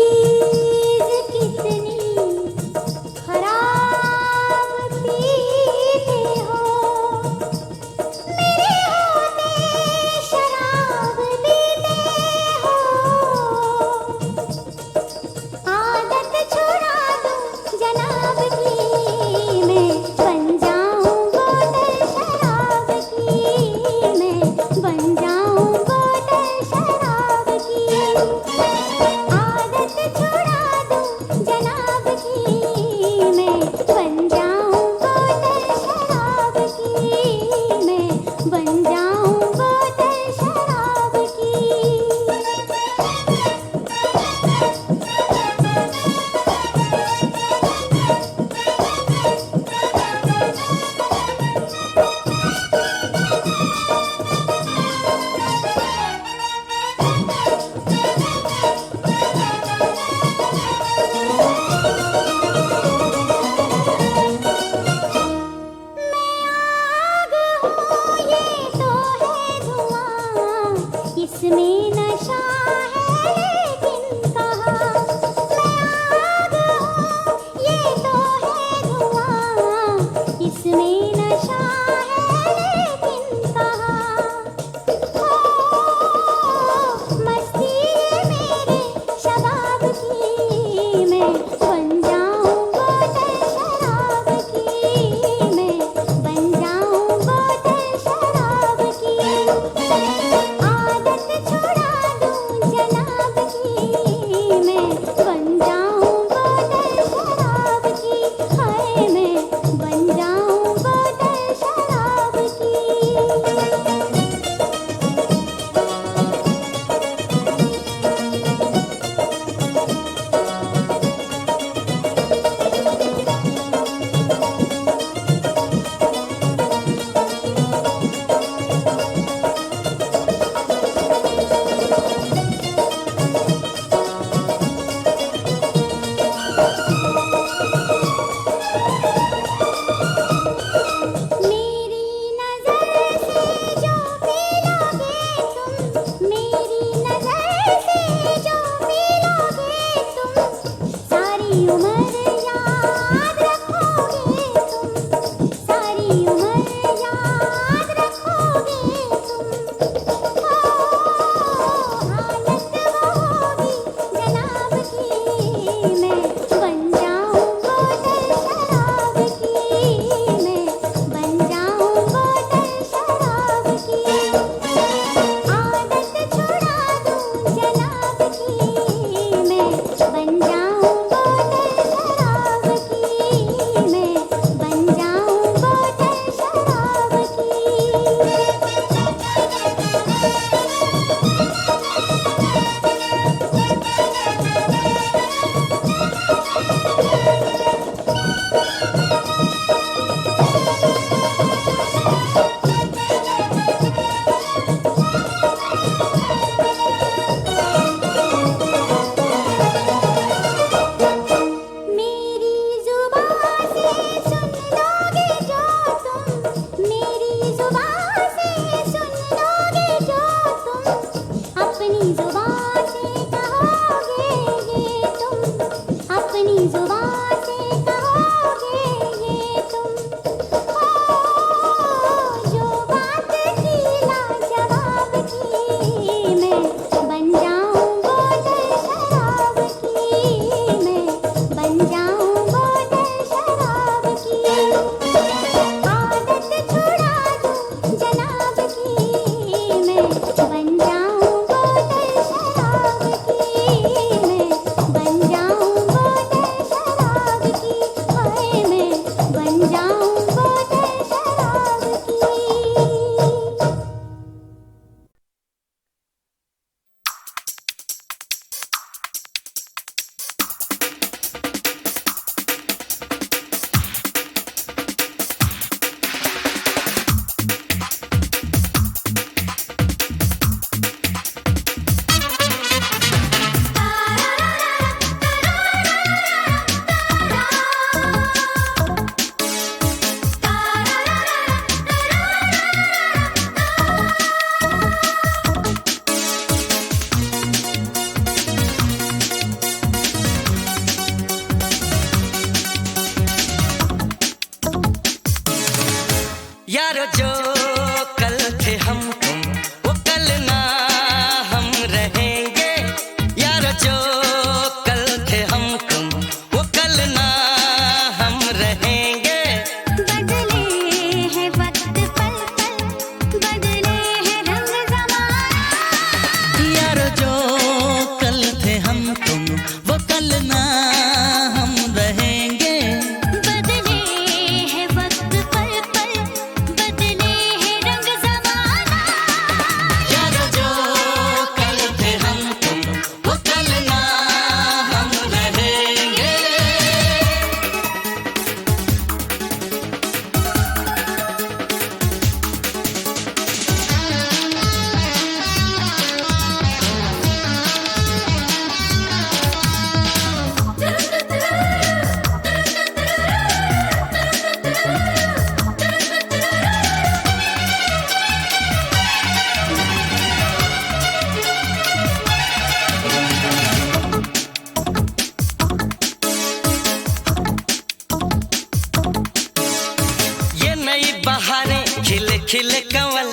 खिले कंवल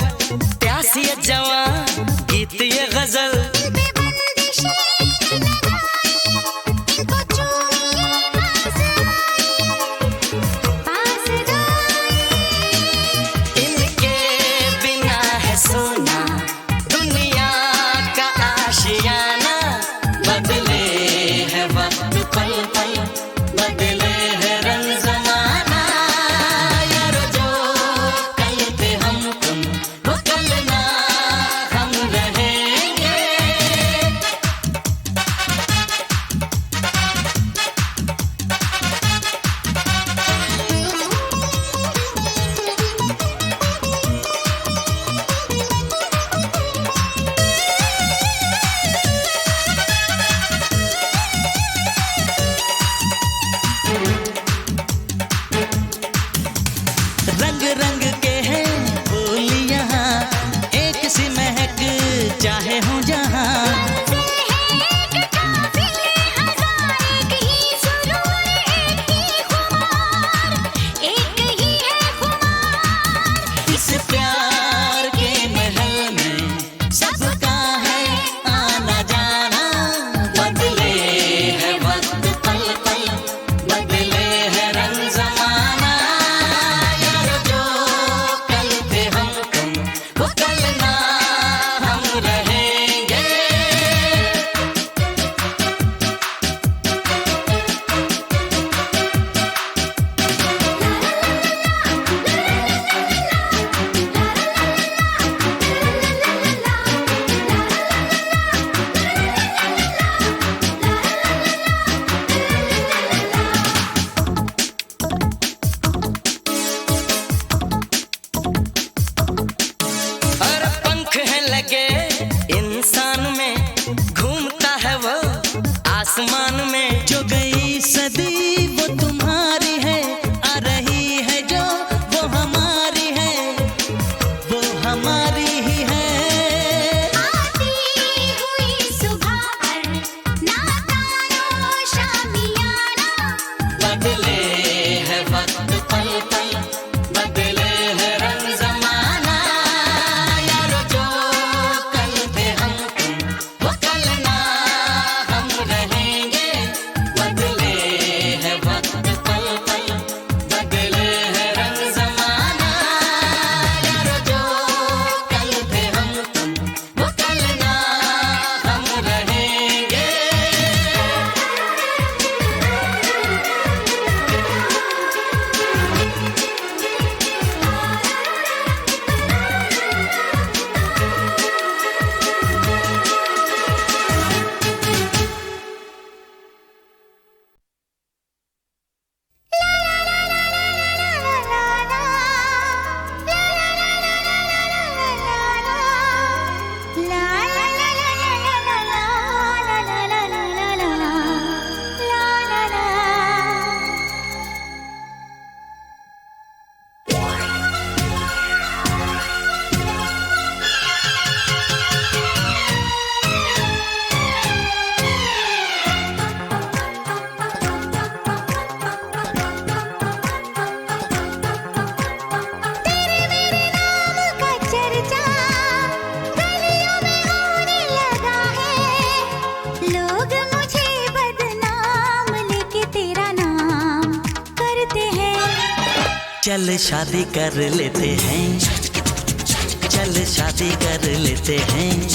प्यासी ये जवां गीत ये गजल चल शादी कर लेते हैं, चल शादी कर लेते हैं।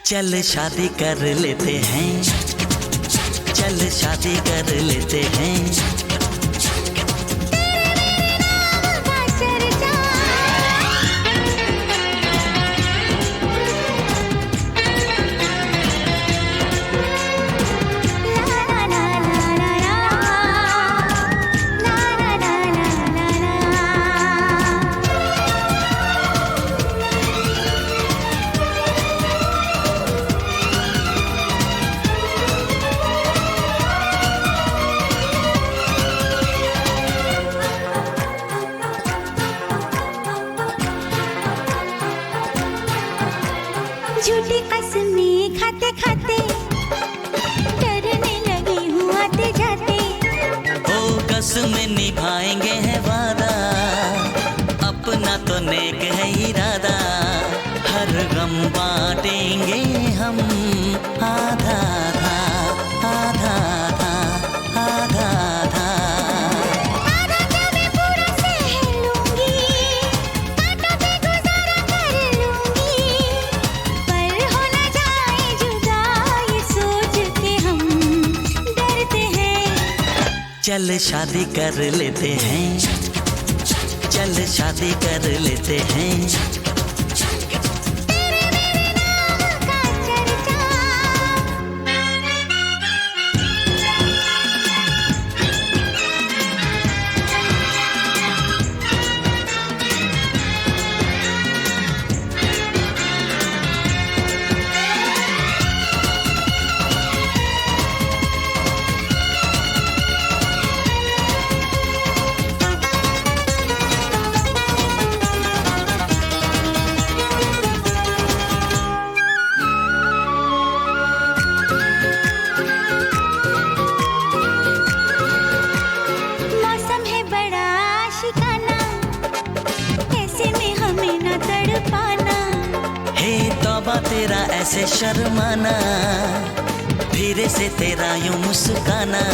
चल शादी कर लेते हैं, चल शादी कर लेते हैं। खाते खाते डरने लगी हूँ आते जाते। ओ कसम निभाएंगे है वादा, अपना तो नेक है इरादा, हर गम बांटेंगे हम आधा आधा आधा आधा आधा आधा। आधा क्या मैं पूरा सह लूंगी, कांटों पे गुजारा कर लूंगी, पर हो न जाए जुदा ये सोच के हम डरते हैं। चल शादी कर लेते हैं, चल शादी कर लेते हैं। मौसम है बड़ा शिकाना, ऐसे में हमें न तड़पाना। हे तौबा तेरा ऐसे शर्माना, धीरे से तेरा यूं मुस्काना,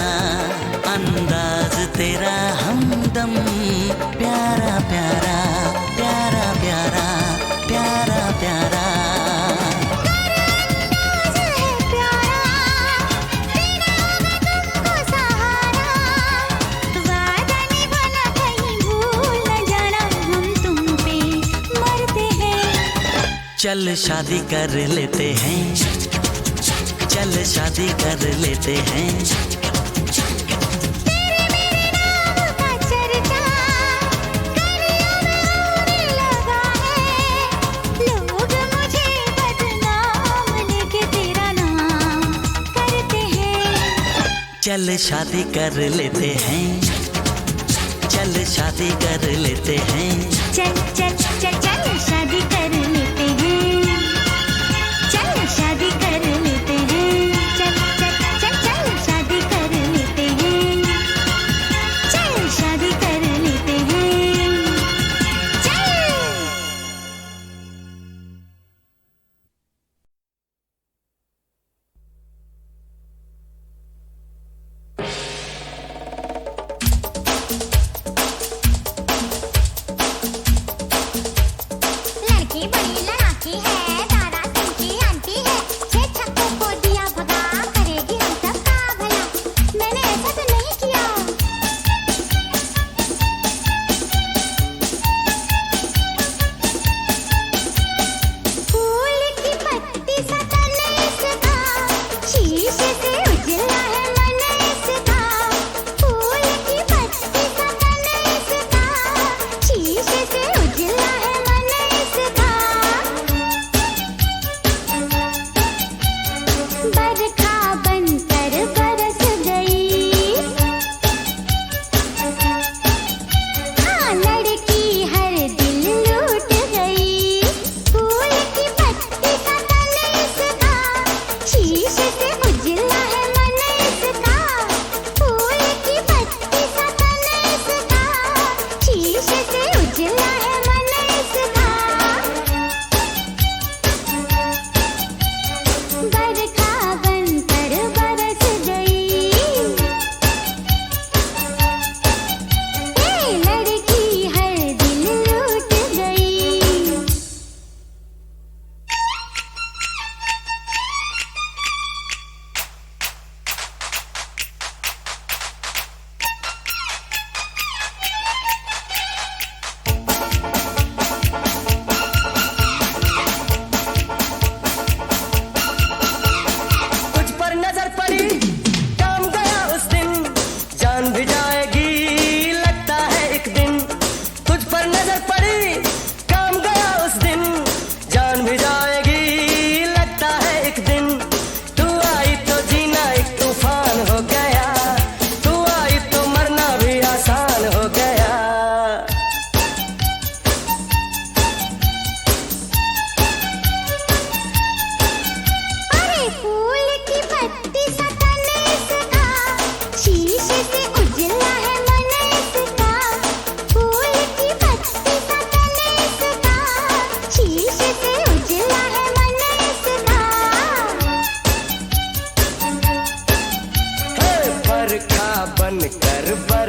अंदाज तेरा हमदम प्यारा प्यारा प्यारा प्यारा प्यारा प्यारा। अंदाज़ है प्यारा, तेरा मैं तुमको सहारा, वादा निभाना कहीं भूल न जाना, हम तुम पे मरते हैं। चल शादी कर लेते हैं, चल शादी कर लेते हैं। का चर्चा गलियों में होने लगा है, लोग मुझे बदनाम लेके तेरा नाम करते हैं। चल शादी कर लेते हैं, चल शादी कर लेते हैं। चल चल चल चल शादी कर लेते हैं, चल शादी कर लेते हैं। चल चल चल चल शादी कर लेते हैं, चल शादी कर लेते हैं। चल।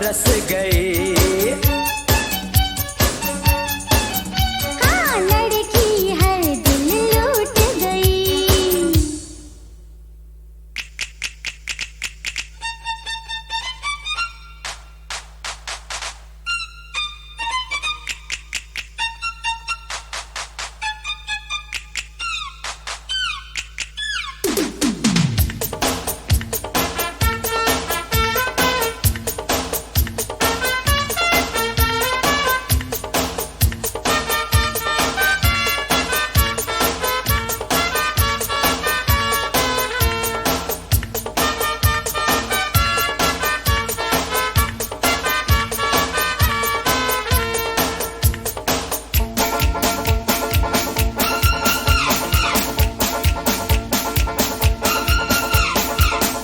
बरस गई। हाँ लड़की हर दिल लूट गई।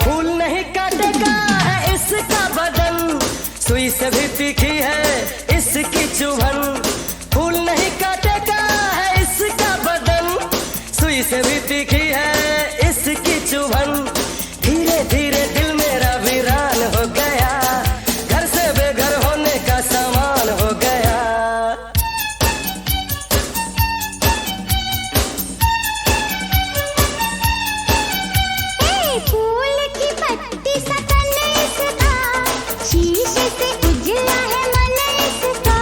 फूल नहीं काटेगा है इसका बदन, सुई से भी तीखी है इसकी चुभन। फूल नहीं काटेगा है इसका बदन, सुई से भी तीखी है इसकी चुभन। धीरे धीरे दिल मेरा वीरान हो गया, घर से बेघर होने का सामान हो गया। फूल की पत्ती सा तन इसका, शीशे से उजला है मन इसका।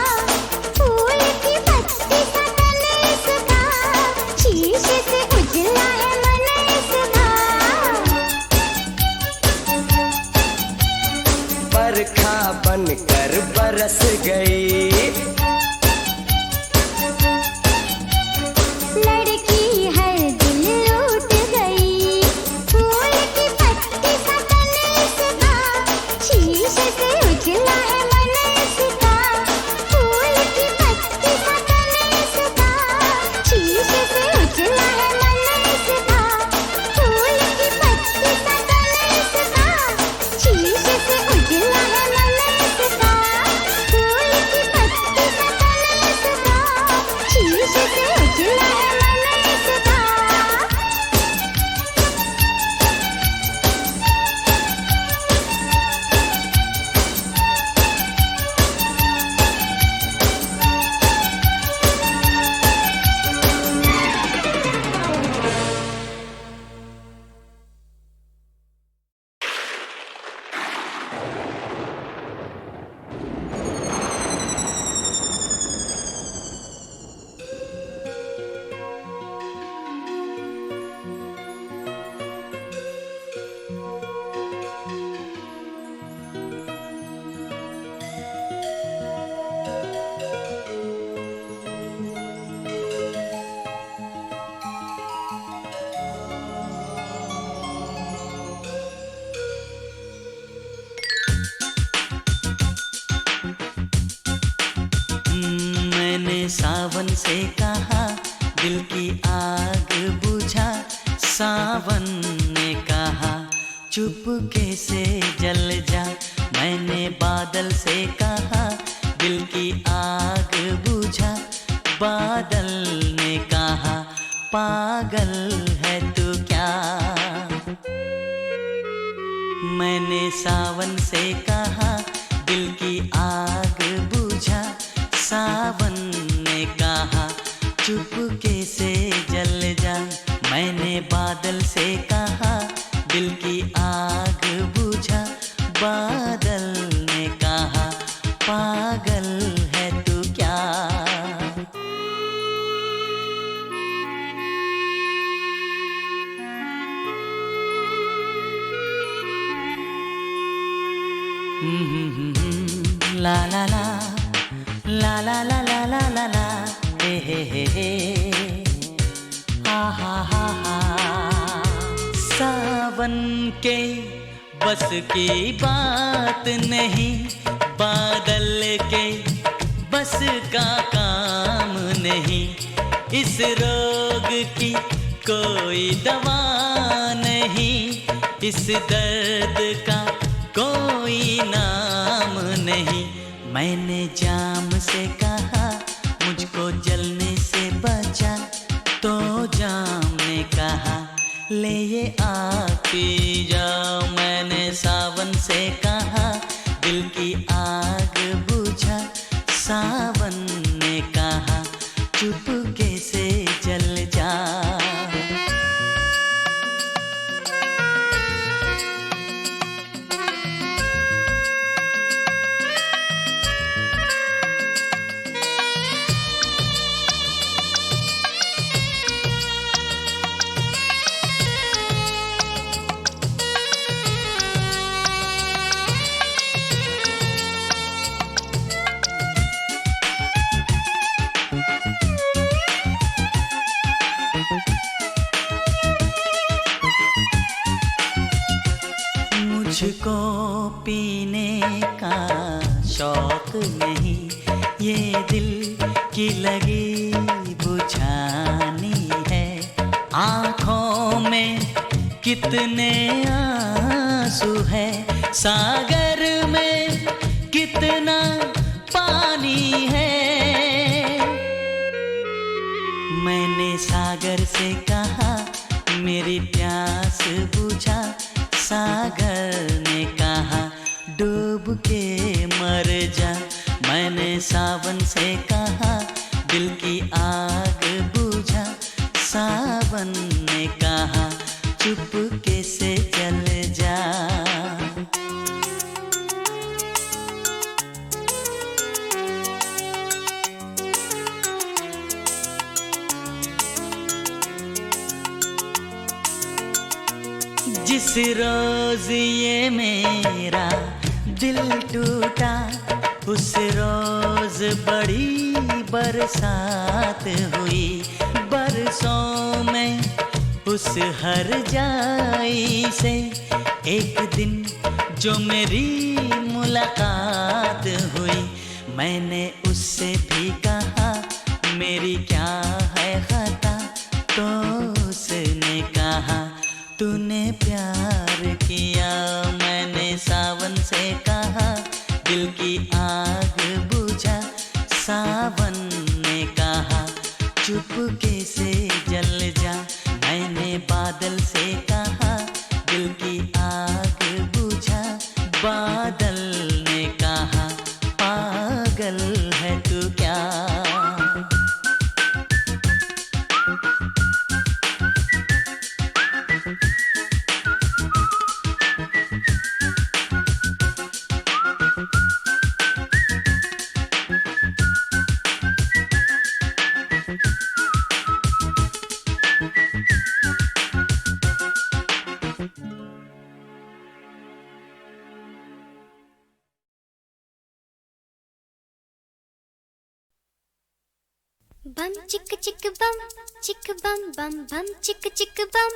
फूल की पत्ती सा तन इसका, शीशे से उजला है मन इसका। बरखा बनकर बरस गई। लड़की हर दिल लूट गई। फूल की पत्ती सा तन इसका, शीशे से उजला है मन इसका। फूल की पत्ती सा तन इसका, शीशे से उजला है मन इसका। फूल की पत्ती सा तन इसका, शीशे से उजला है मन इसका। फूल की पत्ती सा तन इसका, शीशे से उजला है मन इसका। मैंने सावन से कहा दिल की आग बुझा, सावन ने कहा चुपके से जल जा। मैंने बादल से कहा दिल की आग बुझा, बादल ने कहा पागल है तू क्या। मैंने सावन से कहा दिल की आग बुझा, सावन ने कहा चुपके से जल जा। मैंने बादल से कहा दिल की आग बुझा, बादल ने कहा पागल है तू क्या। ला ला ला ला ला ला ला ला ला ला हे हा हा हा हा। सावन के बस की बात नहीं, बादल के बस का काम नहीं। इस रोग की कोई दवा नहीं, इस दर्द का कोई नाम नहीं। मैंने जाम से कहा मुझको जलने से बचा, तो जाम ने कहा ले ये आग पी जाओ। मैंने सावन से कहा दिल की आग मुझको पीने का शौक नहीं, ये दिल की लगी बुझानी है। आँखों में कितने आंसू है, सागर में कितना पानी है। मैंने सागर से कहा मेरी प्यास बुझा, सागर ने कहा डूब के मर जा। मैंने सावन से कहा दिल की आग बुझा, सावन ने कहा चुपके से चल जा। जिस रोज ये मेरा दिल टूटा, उस रोज बड़ी बरसात हुई। बरसों में उस हर जाई से एक दिन जो मेरी मुलाकात हुई। मैंने उससे भी कहा मेरी क्या है खता, तो उसने कहा तूने प्यार किया। मैंने सावन से कहा दिल की आग बुझा, सावन ने कहा चुपके से जल जा। मैंने बादल से कहा दिल की आग बुझा, बादल ने कहा पागल है तू क्या। बम चिक चिक बम बम बम चिक चिक बम।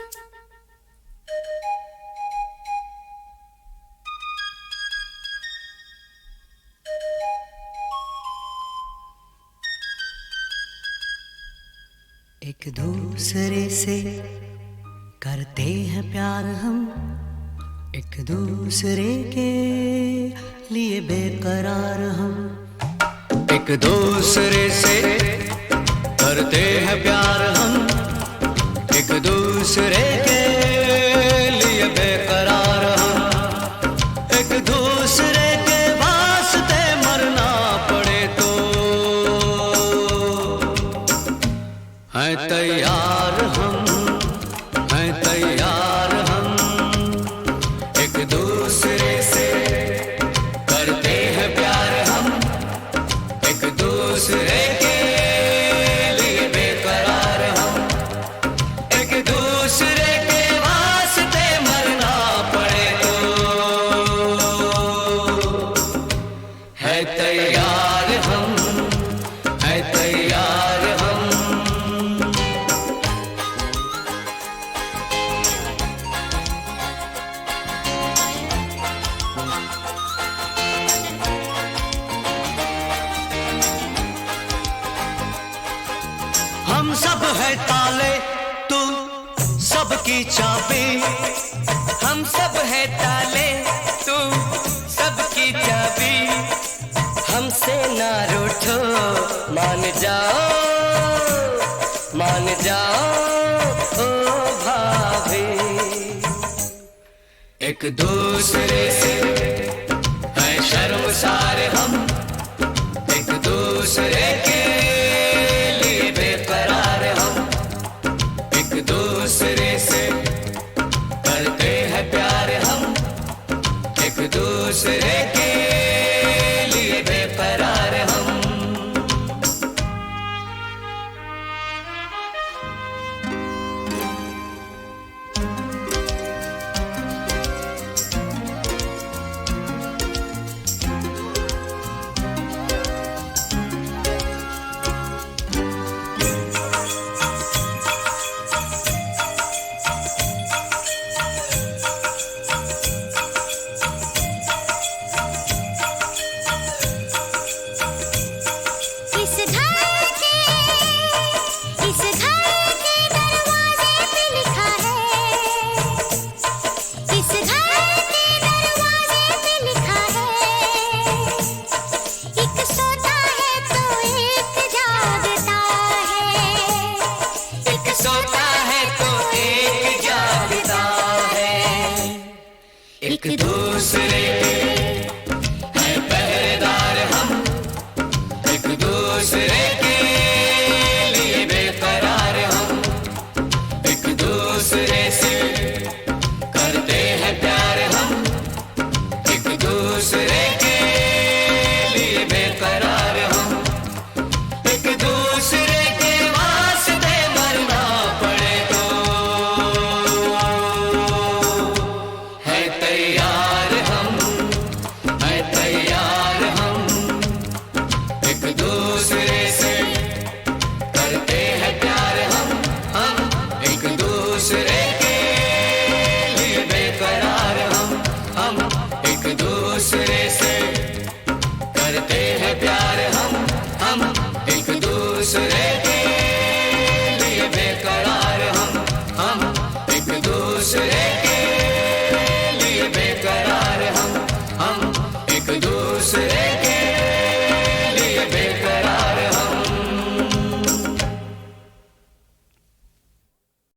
एक दूसरे से करते हैं प्यार हम, एक दूसरे के लिए बेकरार हम। एक दूसरे से करते हैं प्यार हम, एक दूसरे के लिए बेकरार हम। एक दूसरे के वास्ते मरना पड़े तो हैं तैयार हम, हैं तैयार हम। एक दूसरे से करते हैं प्यार हम, एक दूसरे के हम सब है ताले, तू सबकी चाबी। हम सब है ताले, तू सबकी चाबी। हमसे ना रूठो, मान जाओ, मान जाओ ओ भाभी। एक दूसरे से है शर्मसार हम, एक दूसरे के लिए बेकरार हम। एक दूसरे से करते हैं प्यार हम, एक दूसरे के लिए बेकरार हम। एक दूसरे के हैं पहरेदार हम, एक दूसरे के लिए बेकरार हम, एक दूसरे से करते हैं प्यार हम, एक दूसरे के लिए बेकरार हम, एक दूसरे के वास्ते मरना पड़े तो है तैयार हम, है तैयार हम, एक दूसरे से करते हैं प्यार हम एक दूसरे के लिए बेकरार हम एक दूसरे से करते हैं प्यार हम एक दूसरे